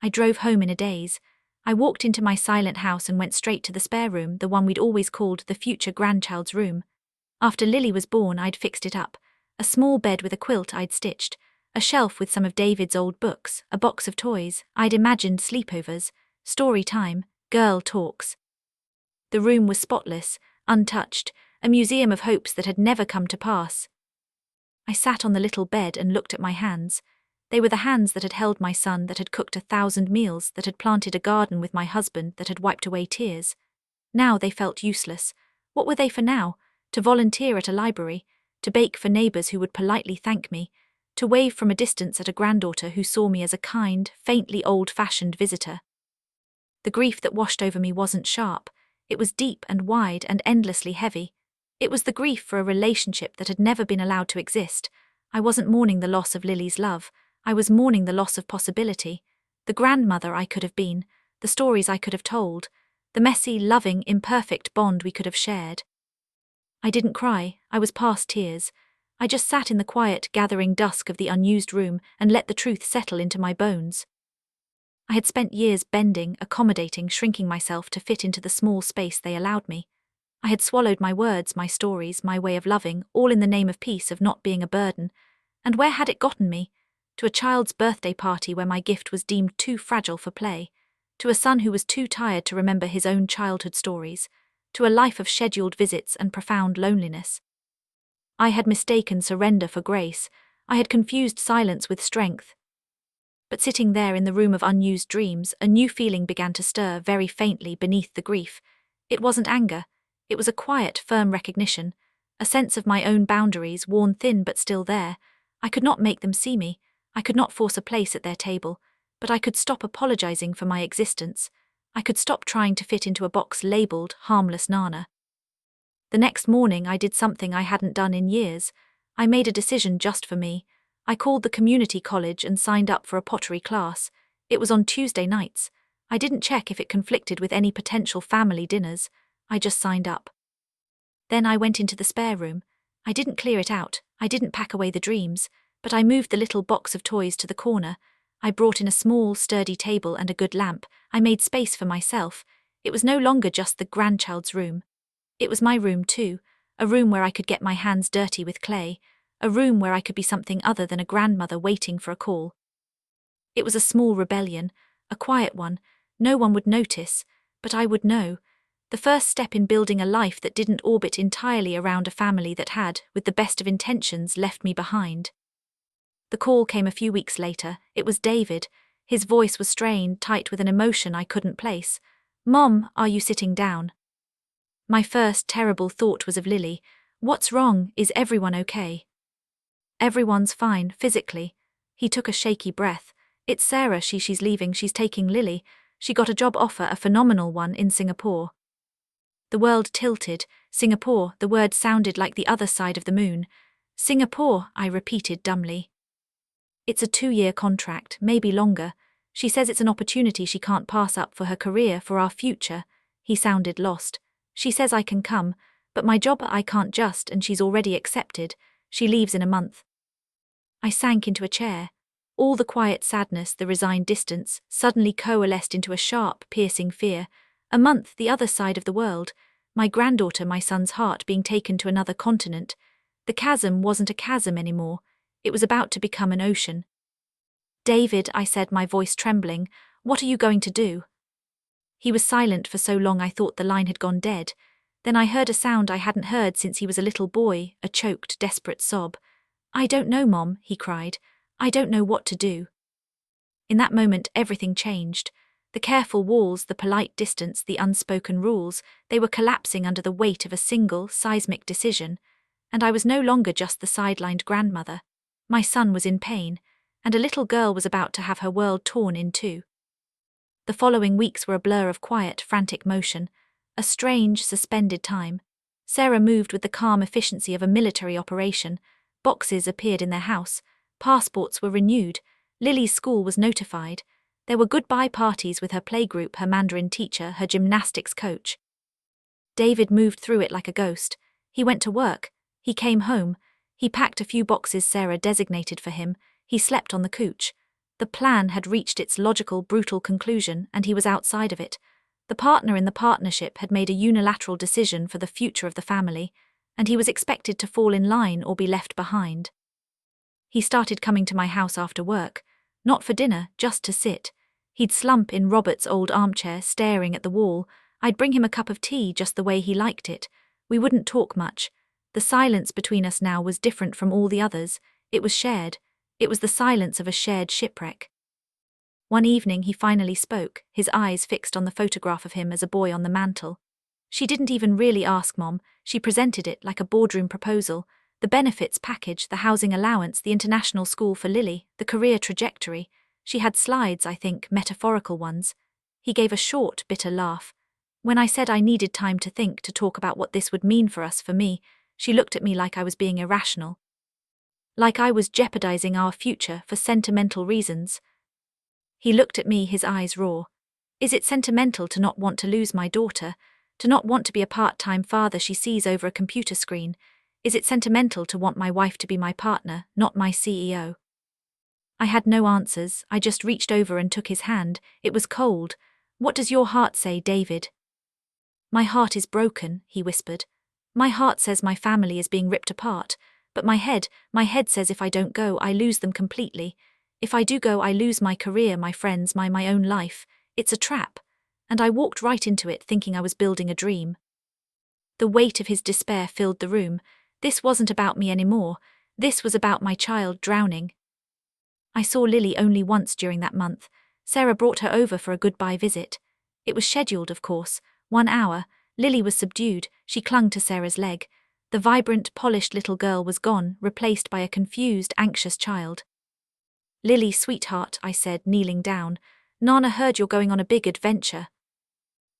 I drove home in a daze. I walked into my silent house and went straight to the spare room, the one we'd always called the future grandchild's room. After Lily was born, I'd fixed it up. A small bed with a quilt I'd stitched, a shelf with some of David's old books, a box of toys. I'd imagined sleepovers, story time, girl talks. The room was spotless, untouched, a museum of hopes that had never come to pass. I sat on the little bed and looked at my hands. They were the hands that had held my son, that had cooked 1,000 meals, that had planted a garden with my husband, that had wiped away tears. Now they felt useless. What were they for now? To volunteer at a library, to bake for neighbors who would politely thank me, to wave from a distance at a granddaughter who saw me as a kind, faintly old-fashioned visitor. The grief that washed over me wasn't sharp. It was deep and wide and endlessly heavy. It was the grief for a relationship that had never been allowed to exist. I wasn't mourning the loss of Lily's love. I was mourning the loss of possibility. The grandmother I could have been, the stories I could have told, the messy, loving, imperfect bond we could have shared. I didn't cry. I was past tears. I just sat in the quiet, gathering dusk of the unused room and let the truth settle into my bones. I had spent years bending, accommodating, shrinking myself to fit into the small space they allowed me. I had swallowed my words, my stories, my way of loving, all in the name of peace, of not being a burden. And where had it gotten me? To a child's birthday party where my gift was deemed too fragile for play. To a son who was too tired to remember his own childhood stories. To a life of scheduled visits and profound loneliness. I had mistaken surrender for grace. I had confused silence with strength. But sitting there in the room of unused dreams, a new feeling began to stir very faintly beneath the grief. It wasn't anger. It was a quiet, firm recognition. A sense of my own boundaries, worn thin but still there. I could not make them see me. I could not force a place at their table. But I could stop apologizing for my existence. I could stop trying to fit into a box labeled harmless Nana. The next morning I did something I hadn't done in years. I made a decision just for me. I called the community college and signed up for a pottery class. It was on Tuesday nights. I didn't check if it conflicted with any potential family dinners. I just signed up. Then I went into the spare room. I didn't clear it out. I didn't pack away the dreams. But I moved the little box of toys to the corner. I brought in a small, sturdy table and a good lamp. I made space for myself. It was no longer just the grandchild's room. It was my room too, a room where I could get my hands dirty with clay, a room where I could be something other than a grandmother waiting for a call. It was a small rebellion, a quiet one. No one would notice, but I would know. The first step in building a life that didn't orbit entirely around a family that had, with the best of intentions, left me behind. The call came a few weeks later. It was David. His voice was strained, tight with an emotion I couldn't place. "Mom, are you sitting down?" My first terrible thought was of Lily. "What's wrong? Is everyone okay?" "Everyone's fine, physically." He took a shaky breath. "It's Sarah, she's leaving, she's taking Lily. She got a job offer, a phenomenal one, in Singapore." The world tilted. Singapore, the word sounded like the other side of the moon. "Singapore," I repeated dumbly. "It's a 2-year contract, maybe longer. She says it's an opportunity she can't pass up for her career, for our future." He sounded lost. "She says I can come, but my job I can't just, and she's already accepted. She leaves in a month." I sank into a chair. All the quiet sadness, the resigned distance, suddenly coalesced into a sharp, piercing fear. A month, the other side of the world. My granddaughter, my son's heart, being taken to another continent. The chasm wasn't a chasm anymore. It was about to become an ocean. "David," I said, my voice trembling, "what are you going to do?" He was silent for so long I thought the line had gone dead. Then I heard a sound I hadn't heard since he was a little boy, a choked, desperate sob. "I don't know, Mom," he cried. "I don't know what to do." In that moment everything changed. The careful walls, the polite distance, the unspoken rules, they were collapsing under the weight of a single, seismic decision. And I was no longer just the sidelined grandmother. My son was in pain, and a little girl was about to have her world torn in two. The following weeks were a blur of quiet, frantic motion, a strange, suspended time. Sarah moved with the calm efficiency of a military operation. Boxes appeared in their house. Passports were renewed. Lily's school was notified. There were goodbye parties with her playgroup, her Mandarin teacher, her gymnastics coach. David moved through it like a ghost. He went to work. He came home. He packed a few boxes Sarah designated for him. He slept on the couch. The plan had reached its logical, brutal conclusion, and he was outside of it. The partner in the partnership had made a unilateral decision for the future of the family, and he was expected to fall in line or be left behind. He started coming to my house after work, not for dinner, just to sit. He'd slump in Robert's old armchair, staring at the wall. I'd bring him a cup of tea just the way he liked it. We wouldn't talk much. The silence between us now was different from all the others. It was shared. It was the silence of a shared shipwreck. One evening he finally spoke, his eyes fixed on the photograph of him as a boy on the mantel. "She didn't even really ask, Mom. She presented it like a boardroom proposal. The benefits package, the housing allowance, the international school for Lily, the career trajectory. She had slides, I think, metaphorical ones." He gave a short, bitter laugh. "When I said I needed time to think, to talk about what this would mean for us, for me, she looked at me like I was being irrational. Like I was jeopardizing our future for sentimental reasons." He looked at me, his eyes raw. "Is it sentimental to not want to lose my daughter? To not want to be a part-time father she sees over a computer screen? Is it sentimental to want my wife to be my partner, not my CEO?" I had no answers. I just reached over and took his hand. It was cold. "What does your heart say, David?" "My heart is broken," he whispered. "My heart says my family is being ripped apart. But my head says if I don't go, I lose them completely. If I do go, I lose my career, my friends, my own life. It's a trap." And I walked right into it, thinking I was building a dream. The weight of his despair filled the room. This wasn't about me anymore. This was about my child drowning. I saw Lily only once during that month. Sarah brought her over for a goodbye visit. It was scheduled, of course. 1 hour. Lily was subdued. She clung to Sarah's leg. The vibrant, polished little girl was gone, replaced by a confused, anxious child. "Lily, sweetheart," I said, kneeling down. "Nana heard you're going on a big adventure."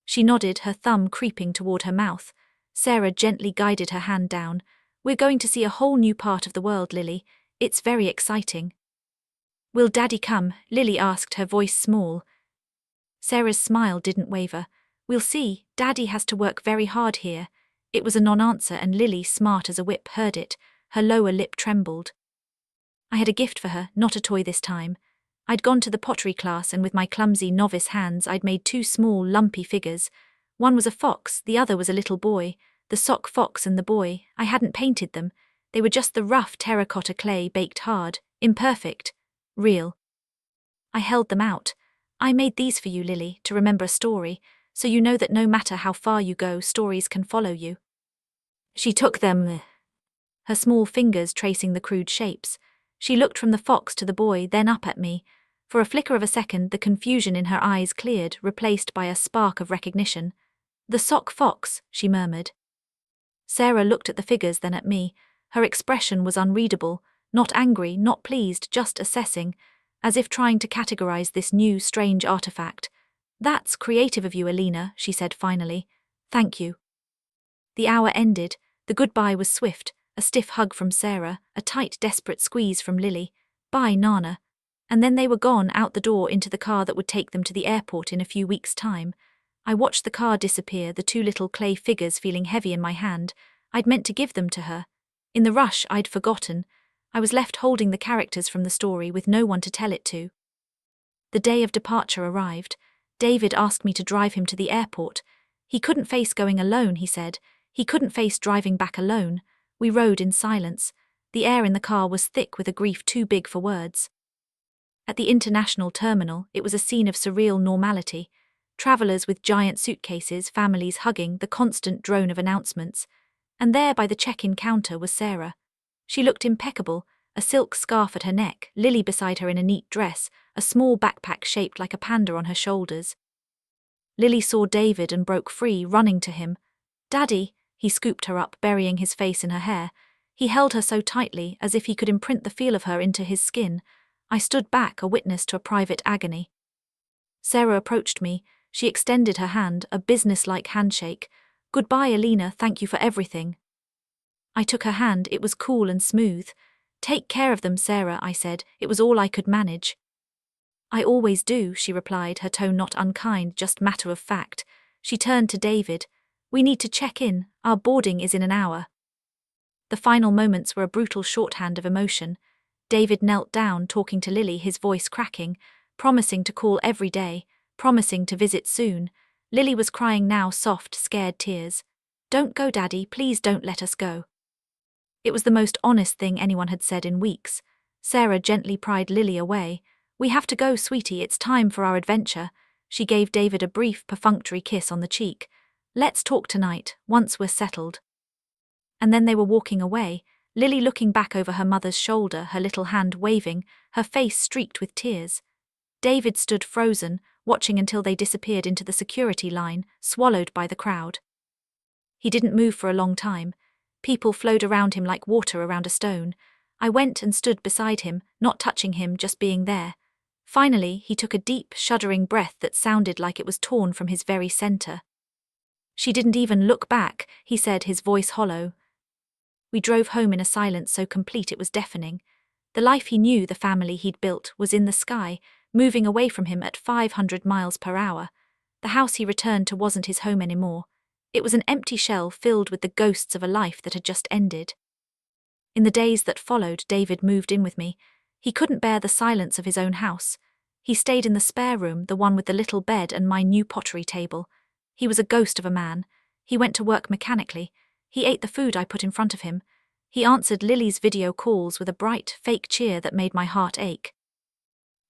She nodded, her thumb creeping toward her mouth. Sarah gently guided her hand down. "We're going to see a whole new part of the world, Lily. It's very exciting." "Will Daddy come?" Lily asked, her voice small. Sarah's smile didn't waver. "We'll see. Daddy has to work very hard here." It was a non-answer, and Lily, smart as a whip, heard it. Her lower lip trembled. I had a gift for her, not a toy this time. I'd gone to the pottery class, and with my clumsy novice hands I'd made 2 small, lumpy figures. One was a fox, the other was a little boy. The sock fox and the boy, I hadn't painted them. They were just the rough terracotta clay, baked hard, imperfect, real. I held them out. I made these for you, Lily, to remember a story, so you know that no matter how far you go, stories can follow you. She took them, her small fingers tracing the crude shapes. She looked from the fox to the boy, then up at me. For a flicker of a second, the confusion in her eyes cleared, replaced by a spark of recognition. The sock fox, she murmured. Sarah looked at the figures, then at me. Her expression was unreadable, not angry, not pleased, just assessing, as if trying to categorize this new, strange artifact. That's creative of you, Alina, she said finally. Thank you. The hour ended. The goodbye was swift, a stiff hug from Sarah, a tight, desperate squeeze from Lily. Bye, Nana. And then they were gone out the door into the car that would take them to the airport in a few weeks' time. I watched the car disappear, the two little clay figures feeling heavy in my hand. I'd meant to give them to her. In the rush, I'd forgotten. I was left holding the characters from the story with no one to tell it to. The day of departure arrived. David asked me to drive him to the airport. He couldn't face going alone, he said. He couldn't face driving back alone. We rode in silence. The air in the car was thick with a grief too big for words. At the international terminal, it was a scene of surreal normality. Travelers with giant suitcases, families hugging, the constant drone of announcements. And there by the check-in counter was Sarah. She looked impeccable, a silk scarf at her neck, Lily beside her in a neat dress, a small backpack shaped like a panda on her shoulders. Lily saw David and broke free, running to him. Daddy, he scooped her up, burying his face in her hair. He held her so tightly, as if he could imprint the feel of her into his skin. I stood back, a witness to a private agony. Sarah approached me. She extended her hand, a business-like handshake. Goodbye, Alina, thank you for everything. I took her hand, it was cool and smooth. Take care of them, Sarah, I said. It was all I could manage. I always do, she replied, her tone not unkind, just matter of fact. She turned to David. We need to check in. Our boarding is in an hour. The final moments were a brutal shorthand of emotion. David knelt down, talking to Lily, his voice cracking, promising to call every day, promising to visit soon. Lily was crying now, soft, scared tears. Don't go, Daddy, please don't let us go. It was the most honest thing anyone had said in weeks. Sarah gently pried Lily away. We have to go, sweetie, it's time for our adventure. She gave David a brief, perfunctory kiss on the cheek. Let's talk tonight, once we're settled. And then they were walking away, Lily looking back over her mother's shoulder, her little hand waving, her face streaked with tears. David stood frozen, watching until they disappeared into the security line, swallowed by the crowd. He didn't move for a long time. People flowed around him like water around a stone. I went and stood beside him, not touching him, just being there. Finally, he took a deep, shuddering breath that sounded like it was torn from his very center. She didn't even look back, he said, his voice hollow. We drove home in a silence so complete it was deafening. The life he knew, the family he'd built, was in the sky, moving away from him at 500 miles per hour. The house he returned to wasn't his home anymore. It was an empty shell filled with the ghosts of a life that had just ended. In the days that followed, David moved in with me. He couldn't bear the silence of his own house. He stayed in the spare room, the one with the little bed and my new pottery table. He was a ghost of a man. He went to work mechanically. He ate the food I put in front of him. He answered Lily's video calls with a bright, fake cheer that made my heart ache.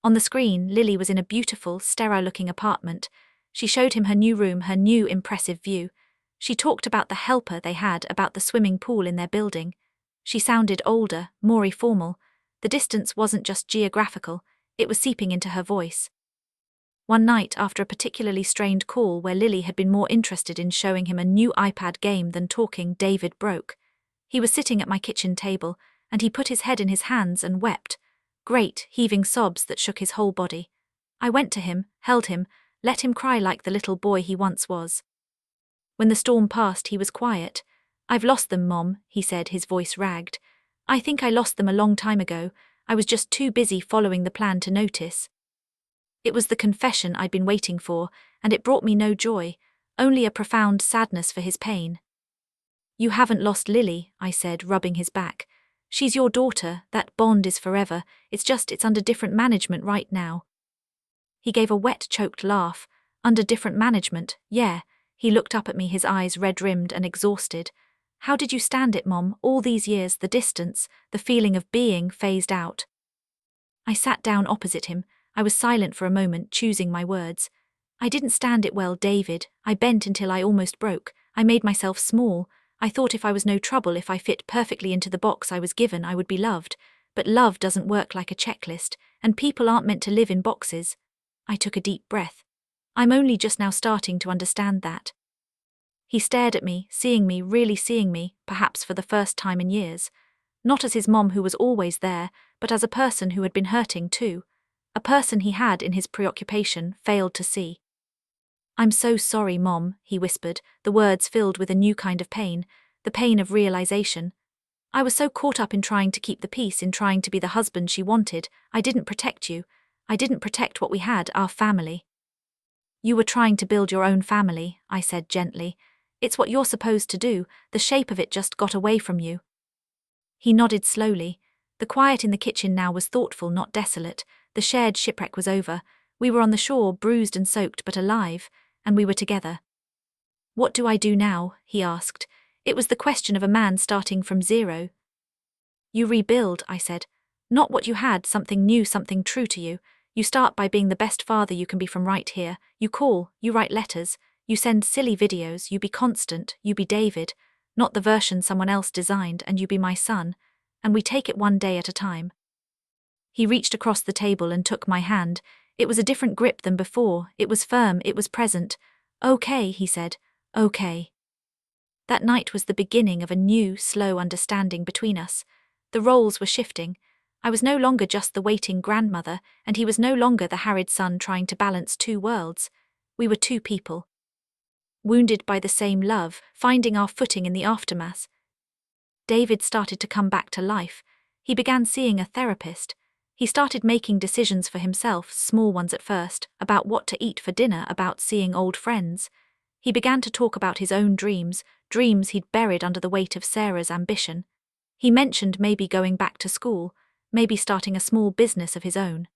On the screen, Lily was in a beautiful, sterile-looking apartment. She showed him her new room, her new impressive view. She talked about the helper they had, about the swimming pool in their building. She sounded older, more formal. The distance wasn't just geographical, it was seeping into her voice. One night, after a particularly strained call where Lily had been more interested in showing him a new iPad game than talking, David broke. He was sitting at my kitchen table, and he put his head in his hands and wept. Great, heaving sobs that shook his whole body. I went to him, held him, let him cry like the little boy he once was. When the storm passed, he was quiet. I've lost them, Mom, he said, his voice ragged. I think I lost them a long time ago. I was just too busy following the plan to notice. It was the confession I'd been waiting for, and it brought me no joy, only a profound sadness for his pain. You haven't lost Lily, I said, rubbing his back. She's your daughter, that bond is forever, it's under different management right now. He gave a wet, choked laugh. Under different management, yeah. He looked up at me, his eyes red-rimmed and exhausted. How did you stand it, Mom, all these years, the distance, the feeling of being phased out? I sat down opposite him. I was silent for a moment, choosing my words. I didn't stand it well, David. I bent until I almost broke. I made myself small. I thought if I was no trouble, if I fit perfectly into the box I was given, I would be loved. But love doesn't work like a checklist, and people aren't meant to live in boxes. I took a deep breath. I'm only just now starting to understand that. He stared at me, seeing me, really seeing me, perhaps for the first time in years. Not as his mom who was always there, but as a person who had been hurting too. A person he had, in his preoccupation, failed to see. I'm so sorry, Mom, he whispered, the words filled with a new kind of pain, the pain of realization. I was so caught up in trying to keep the peace, in trying to be the husband she wanted. I didn't protect you. I didn't protect what we had, our family. You were trying to build your own family, I said gently. It's what you're supposed to do, the shape of it just got away from you. He nodded slowly. The quiet in the kitchen now was thoughtful, not desolate. The shared shipwreck was over. We were on the shore, bruised and soaked, but alive, and we were together. What do I do now? He asked. It was the question of a man starting from zero. You rebuild, I said. Not what you had, something new, something true to you. You start by being the best father you can be from right here. You call, you write letters, you send silly videos, you be constant, you be David, not the version someone else designed, and you be my son, and we take it one day at a time. He reached across the table and took my hand. It was a different grip than before. It was firm, it was present. Okay, he said. Okay. That night was the beginning of a new, slow understanding between us. The roles were shifting. I was no longer just the waiting grandmother, and he was no longer the harried son trying to balance two worlds. We were two people. Wounded by the same love, finding our footing in the aftermath. David started to come back to life. He began seeing a therapist. He started making decisions for himself, small ones at first, about what to eat for dinner, about seeing old friends. He began to talk about his own dreams, dreams he'd buried under the weight of Sarah's ambition. He mentioned maybe going back to school, maybe starting a small business of his own.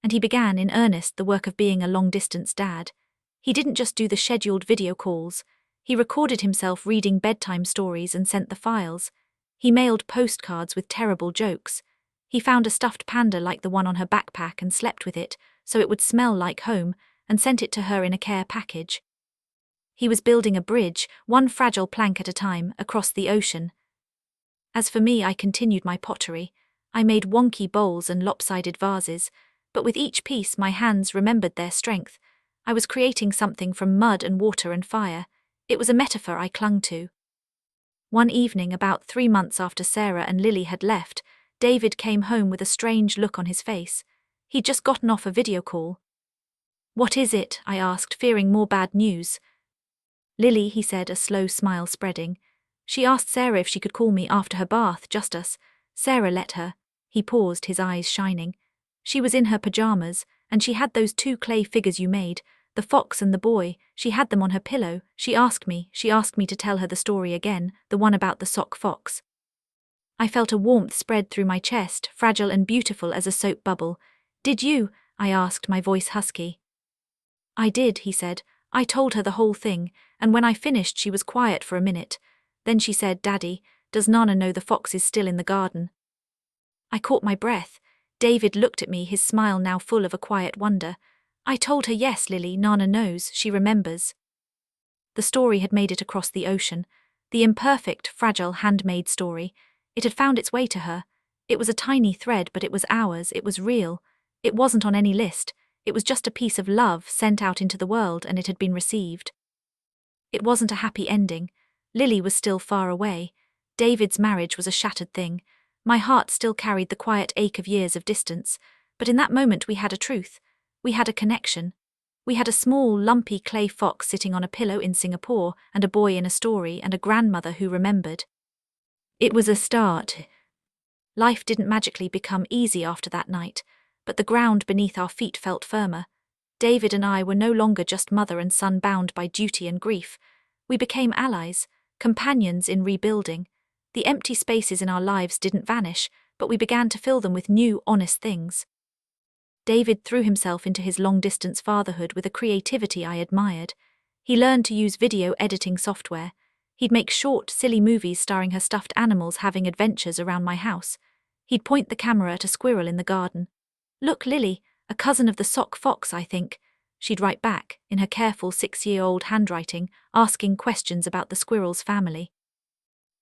And he began, in earnest, the work of being a long-distance dad. He didn't just do the scheduled video calls. He recorded himself reading bedtime stories and sent the files. He mailed postcards with terrible jokes. He found a stuffed panda like the one on her backpack and slept with it, so it would smell like home, and sent it to her in a care package. He was building a bridge, one fragile plank at a time, across the ocean. As for me, I continued my pottery. I made wonky bowls and lopsided vases, but with each piece my hands remembered their strength. I was creating something from mud and water and fire. It was a metaphor I clung to. One evening, about 3 months after Sarah and Lily had left, David came home with a strange look on his face. He'd just gotten off a video call. What is it? I asked, fearing more bad news. Lily, he said, a slow smile spreading. She asked Sarah if she could call me after her bath, just us. Sarah let her. He paused, his eyes shining. She was in her pajamas, and she had those 2 clay figures you made, the fox and the boy. She had them on her pillow. She asked me to tell her the story again, the one about the sock fox. I felt a warmth spread through my chest, fragile and beautiful as a soap bubble. Did you? I asked, my voice husky. I did, he said. I told her the whole thing, and when I finished she was quiet for a minute. Then she said, Daddy, does Nana know the fox is still in the garden? I caught my breath. David looked at me, his smile now full of a quiet wonder. I told her, yes, Lily, Nana knows, she remembers. The story had made it across the ocean. The imperfect, fragile, handmade story. It had found its way to her. It was a tiny thread, but it was ours, it was real. It wasn't on any list. It was just a piece of love sent out into the world, and it had been received. It wasn't a happy ending. Lily was still far away. David's marriage was a shattered thing. My heart still carried the quiet ache of years of distance, but in that moment we had a truth. We had a connection. We had a small, lumpy clay fox sitting on a pillow in Singapore, and a boy in a story, and a grandmother who remembered. It was a start. Life didn't magically become easy after that night, but the ground beneath our feet felt firmer. David and I were no longer just mother and son bound by duty and grief. We became allies, companions in rebuilding. The empty spaces in our lives didn't vanish, but we began to fill them with new, honest things. David threw himself into his long-distance fatherhood with a creativity I admired. He learned to use video editing software. He'd make short, silly movies starring her stuffed animals having adventures around my house. He'd point the camera at a squirrel in the garden. Look, Lily, A cousin of the sock fox, I think. She'd write back, in her careful 6-year-old handwriting, asking questions about the squirrel's family.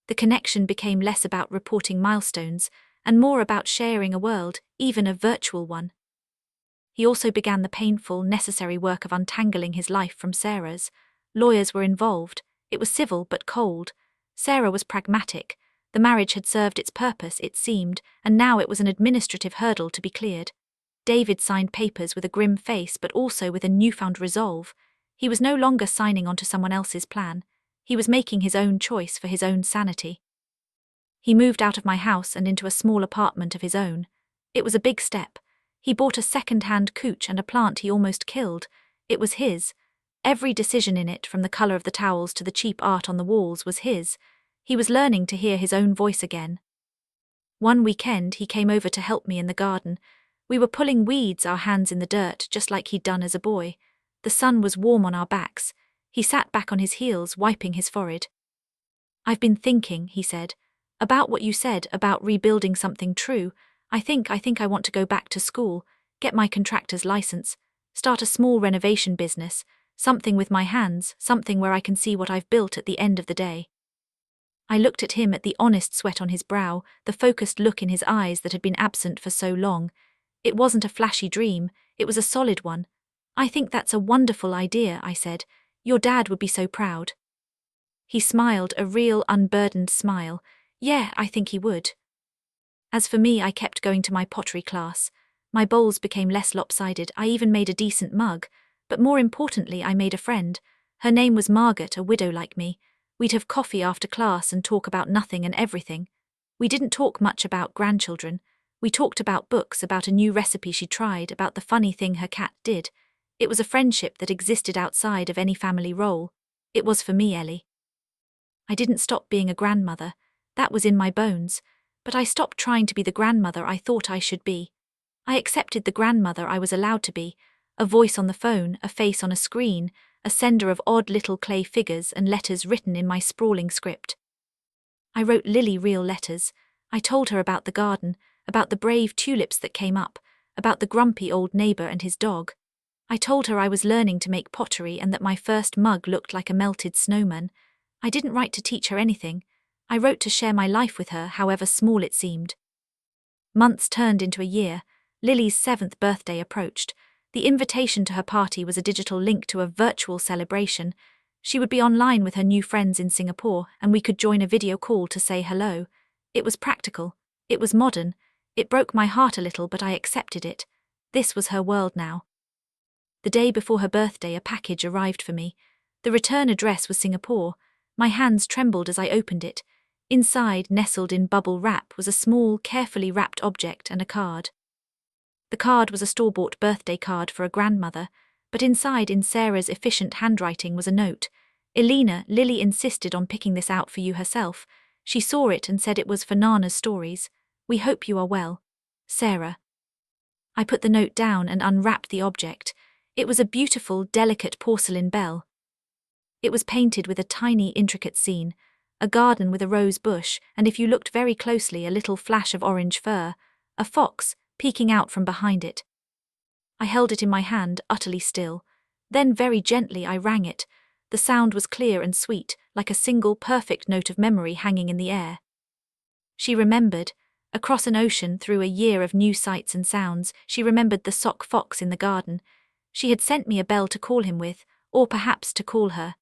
The connection became less about reporting milestones, and more about sharing a world, even a virtual one. He also began the painful, necessary work of untangling his life from Sarah's. Lawyers were involved. It was civil but cold. Sarah was pragmatic. The marriage had served its purpose, it seemed, and now it was an administrative hurdle to be cleared. David signed papers with a grim face but also with a newfound resolve. He was no longer signing onto someone else's plan. He was making his own choice for his own sanity. He moved out of my house and into a small apartment of his own. It was a big step. He bought a second-hand couch and a plant he almost killed. It was his. Every decision in it, from the colour of the towels to the cheap art on the walls, was his. He was learning to hear his own voice again. One weekend he came over to help me in the garden. We were pulling weeds, our hands in the dirt, just like he'd done as a boy. The sun was warm on our backs. He sat back on his heels, wiping his forehead. "I've been thinking," he said, "about what you said about rebuilding something true. I think I want to go back to school, get my contractor's license, start a small renovation business, something with my hands, something where I can see what I've built at the end of the day." I looked at him, at the honest sweat on his brow, the focused look in his eyes that had been absent for so long. It wasn't a flashy dream, it was a solid one. "I think that's a wonderful idea," I said. "Your dad would be so proud." He smiled, a real unburdened smile. "Yeah, I think he would." As for me, I kept going to my pottery class. My bowls became less lopsided, I even made a decent mug, but more importantly I made a friend. Her name was Margaret, a widow like me. We'd have coffee after class and talk about nothing and everything. We didn't talk much about grandchildren. We talked about books, about a new recipe she tried, about the funny thing her cat did. It was a friendship that existed outside of any family role. It was for me, Ellie. I didn't stop being a grandmother. That was in my bones. But I stopped trying to be the grandmother I thought I should be. I accepted the grandmother I was allowed to be, a voice on the phone, a face on a screen, a sender of odd little clay figures and letters written in my sprawling script. I wrote Lily real letters. I told her about the garden, about the brave tulips that came up, about the grumpy old neighbour and his dog. I told her I was learning to make pottery and that my first mug looked like a melted snowman. I didn't write to teach her anything. I wrote to share my life with her, however small it seemed. Months turned into a year. Lily's 7th birthday approached. The invitation to her party was a digital link to a virtual celebration. She would be online with her new friends in Singapore, and we could join a video call to say hello. It was practical. It was modern. It broke my heart a little, but I accepted it. This was her world now. The day before her birthday, a package arrived for me. The return address was Singapore. My hands trembled as I opened it. Inside, nestled in bubble wrap, was a small, carefully wrapped object and a card. The card was a store-bought birthday card for a grandmother, but inside, in Sarah's efficient handwriting, was a note. "Elena, Lily insisted on picking this out for you herself. She saw it and said it was for Nana's stories. We hope you are well. Sarah." I put the note down and unwrapped the object. It was a beautiful, delicate porcelain bell. It was painted with a tiny, intricate scene. A garden with a rose bush, and if you looked very closely, a little flash of orange fur, a fox peeking out from behind it. I held it in my hand, utterly still. Then very gently I rang it. The sound was clear and sweet, like a single perfect note of memory hanging in the air. She remembered. Across an ocean, through a year of new sights and sounds, she remembered the sock fox in the garden. She had sent me a bell to call him with, or perhaps to call her.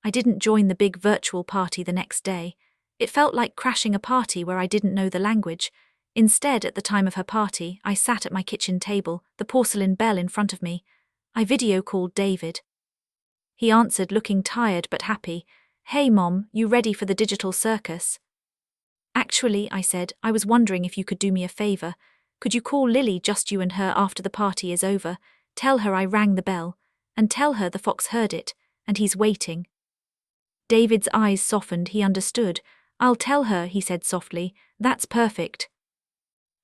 I didn't join the big virtual party the next day. It felt like crashing a party where I didn't know the language. Instead, at the time of her party, I sat at my kitchen table, the porcelain bell in front of me. I video called David. He answered, looking tired but happy. "Hey Mom, you ready for the digital circus?" "Actually," I said, "I was wondering if you could do me a favour. Could you call Lily, just you and her, after the party is over? Tell her I rang the bell. And tell her the fox heard it, and he's waiting." David's eyes softened, he understood. "I'll tell her," he said softly. "That's perfect."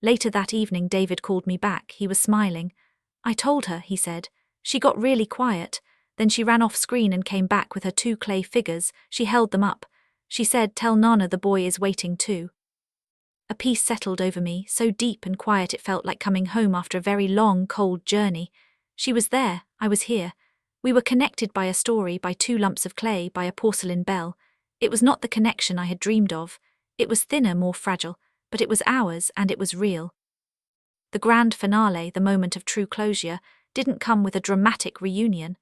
Later that evening, David called me back. He was smiling. "I told her," he said. "She got really quiet. Then she ran off screen and came back with her 2 clay figures. She held them up. She said, 'Tell Nana the boy is waiting too.'" A peace settled over me, so deep and quiet it felt like coming home after a very long, cold journey. She was there, I was here. We were connected by a story, by 2 lumps of clay, by a porcelain bell. It was not the connection I had dreamed of. It was thinner, more fragile, but it was ours, and it was real. The grand finale, the moment of true closure, didn't come with a dramatic reunion.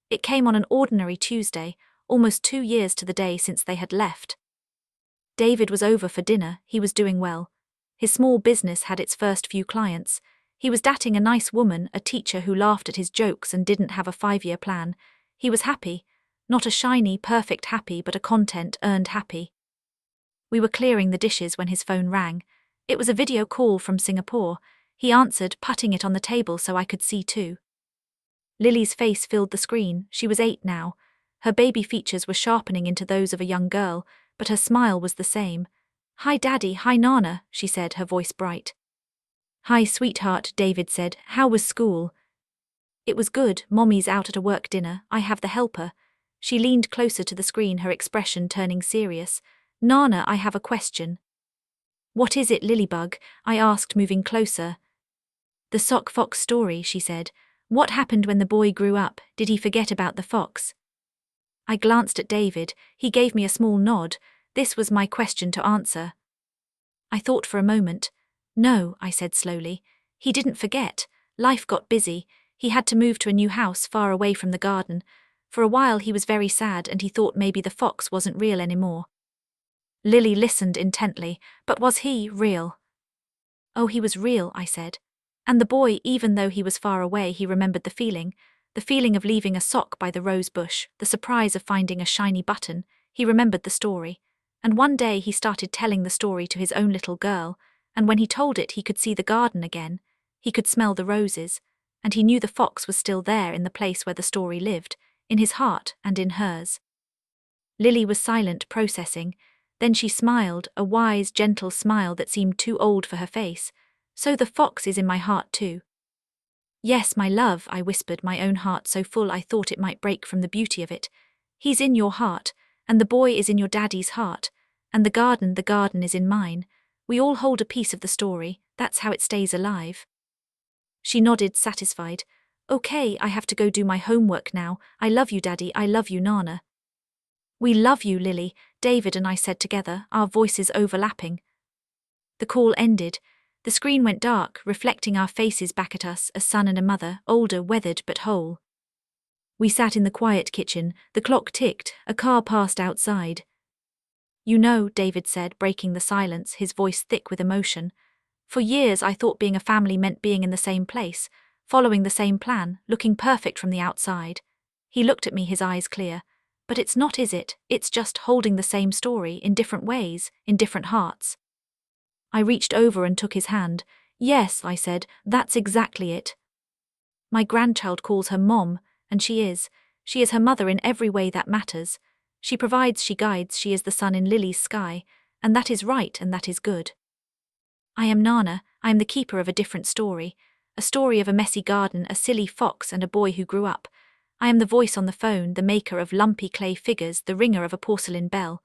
It came on an ordinary Tuesday, almost 2 years to the day since they had left. David was over for dinner, he was doing well. His small business had its first few clients. He was dating a nice woman, a teacher who laughed at his jokes and didn't have a 5-year plan. He was happy. Not a shiny, perfect happy, but a content-earned happy. We were clearing the dishes when his phone rang. It was a video call from Singapore. He answered, putting it on the table so I could see too. Lily's face filled the screen. She was 8 now. Her baby features were sharpening into those of a young girl, but her smile was the same. "Hi Daddy, hi Nana," she said, her voice bright. "Hi sweetheart," David said. "How was school?" "It was good. Mommy's out at a work dinner. I have the helper." She leaned closer to the screen, her expression turning serious. "Nana, I have a question." "What is it, Lilybug?" I asked, moving closer. "The sock fox story," she said. "What happened when the boy grew up? Did he forget about the fox?" I glanced at David. He gave me a small nod. This was my question to answer. I thought for a moment. "No," I said slowly. "He didn't forget. Life got busy. He had to move to a new house far away from the garden. For a while he was very sad and he thought maybe the fox wasn't real anymore." Lily listened intently. "But was he real?" "Oh, he was real," I said. "And the boy, even though he was far away, he remembered the feeling of leaving a sock by the rose bush, the surprise of finding a shiny button. He remembered the story. And one day he started telling the story to his own little girl, and when he told it he could see the garden again. He could smell the roses, and he knew the fox was still there in the place where the story lived, in his heart and in hers." Lily was silent, processing. Then she smiled, a wise, gentle smile that seemed too old for her face. "So the fox is in my heart too." "Yes, my love," I whispered, my own heart so full I thought it might break from the beauty of it. "He's in your heart, and the boy is in your daddy's heart, and the garden is in mine. We all hold a piece of the story, that's how it stays alive." She nodded, satisfied. "Okay, I have to go do my homework now. I love you, Daddy, I love you, Nana." "We love you, Lily," David and I said together, our voices overlapping. The call ended. The screen went dark, reflecting our faces back at us, a son and a mother, older, weathered but whole. We sat in the quiet kitchen. The clock ticked. A car passed outside. "You know," David said, breaking the silence, his voice thick with emotion. "For years I thought being a family meant being in the same place, following the same plan, looking perfect from the outside." He looked at me, his eyes clear. "But it's not, is it? It's just holding the same story, in different ways, in different hearts." I reached over and took his hand. "Yes," I said, "that's exactly it. My grandchild calls her Mom, and she is. She is her mother in every way that matters. She provides, she guides, she is the sun in Lily's sky, and that is right and that is good. I am Nana, I am the keeper of a different story, a story of a messy garden, a silly fox and a boy who grew up. I am the voice on the phone, the maker of lumpy clay figures, the ringer of a porcelain bell.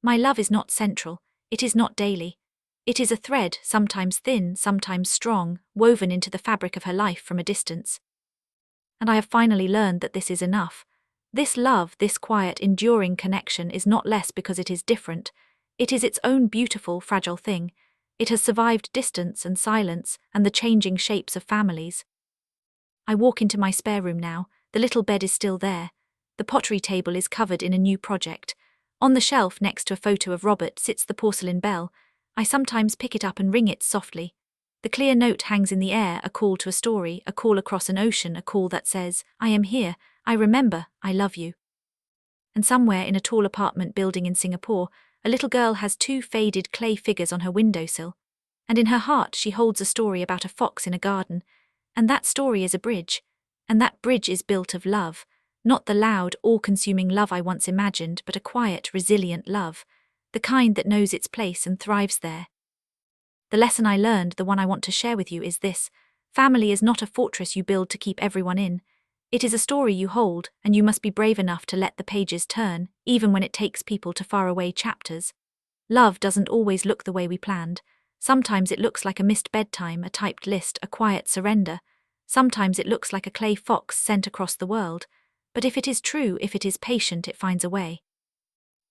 My love is not central, it is not daily. It is a thread, sometimes thin, sometimes strong, woven into the fabric of her life from a distance. And I have finally learned that this is enough. This love, this quiet, enduring connection is not less because it is different. It is its own beautiful, fragile thing. It has survived distance and silence and the changing shapes of families. I walk into my spare room now. The little bed is still there. The pottery table is covered in a new project. On the shelf next to a photo of Robert sits the porcelain bell. I sometimes pick it up and ring it softly. The clear note hangs in the air, a call to a story, a call across an ocean, a call that says, "I am here, I remember, I love you." And somewhere in a tall apartment building in Singapore, a little girl has 2 faded clay figures on her windowsill. And in her heart she holds a story about a fox in a garden. And that story is a bridge. And that bridge is built of love. Not the loud, all-consuming love I once imagined, but a quiet, resilient love. The kind that knows its place and thrives there. The lesson I learned, the one I want to share with you, is this. Family is not a fortress you build to keep everyone in. It is a story you hold, and you must be brave enough to let the pages turn, even when it takes people to faraway chapters. Love doesn't always look the way we planned. Sometimes it looks like a missed bedtime, a typed list, a quiet surrender. Sometimes it looks like a clay fox sent across the world. But if it is true, if it is patient, it finds a way.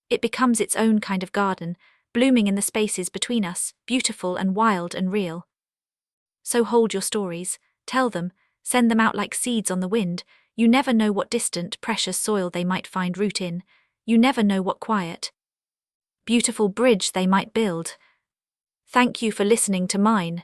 It becomes its own kind of garden, blooming in the spaces between us, beautiful and wild and real. So hold your stories, tell them, send them out like seeds on the wind. You never know what distant, precious soil they might find root in. You never know what quiet, beautiful bridge they might build. Thank you for listening to mine.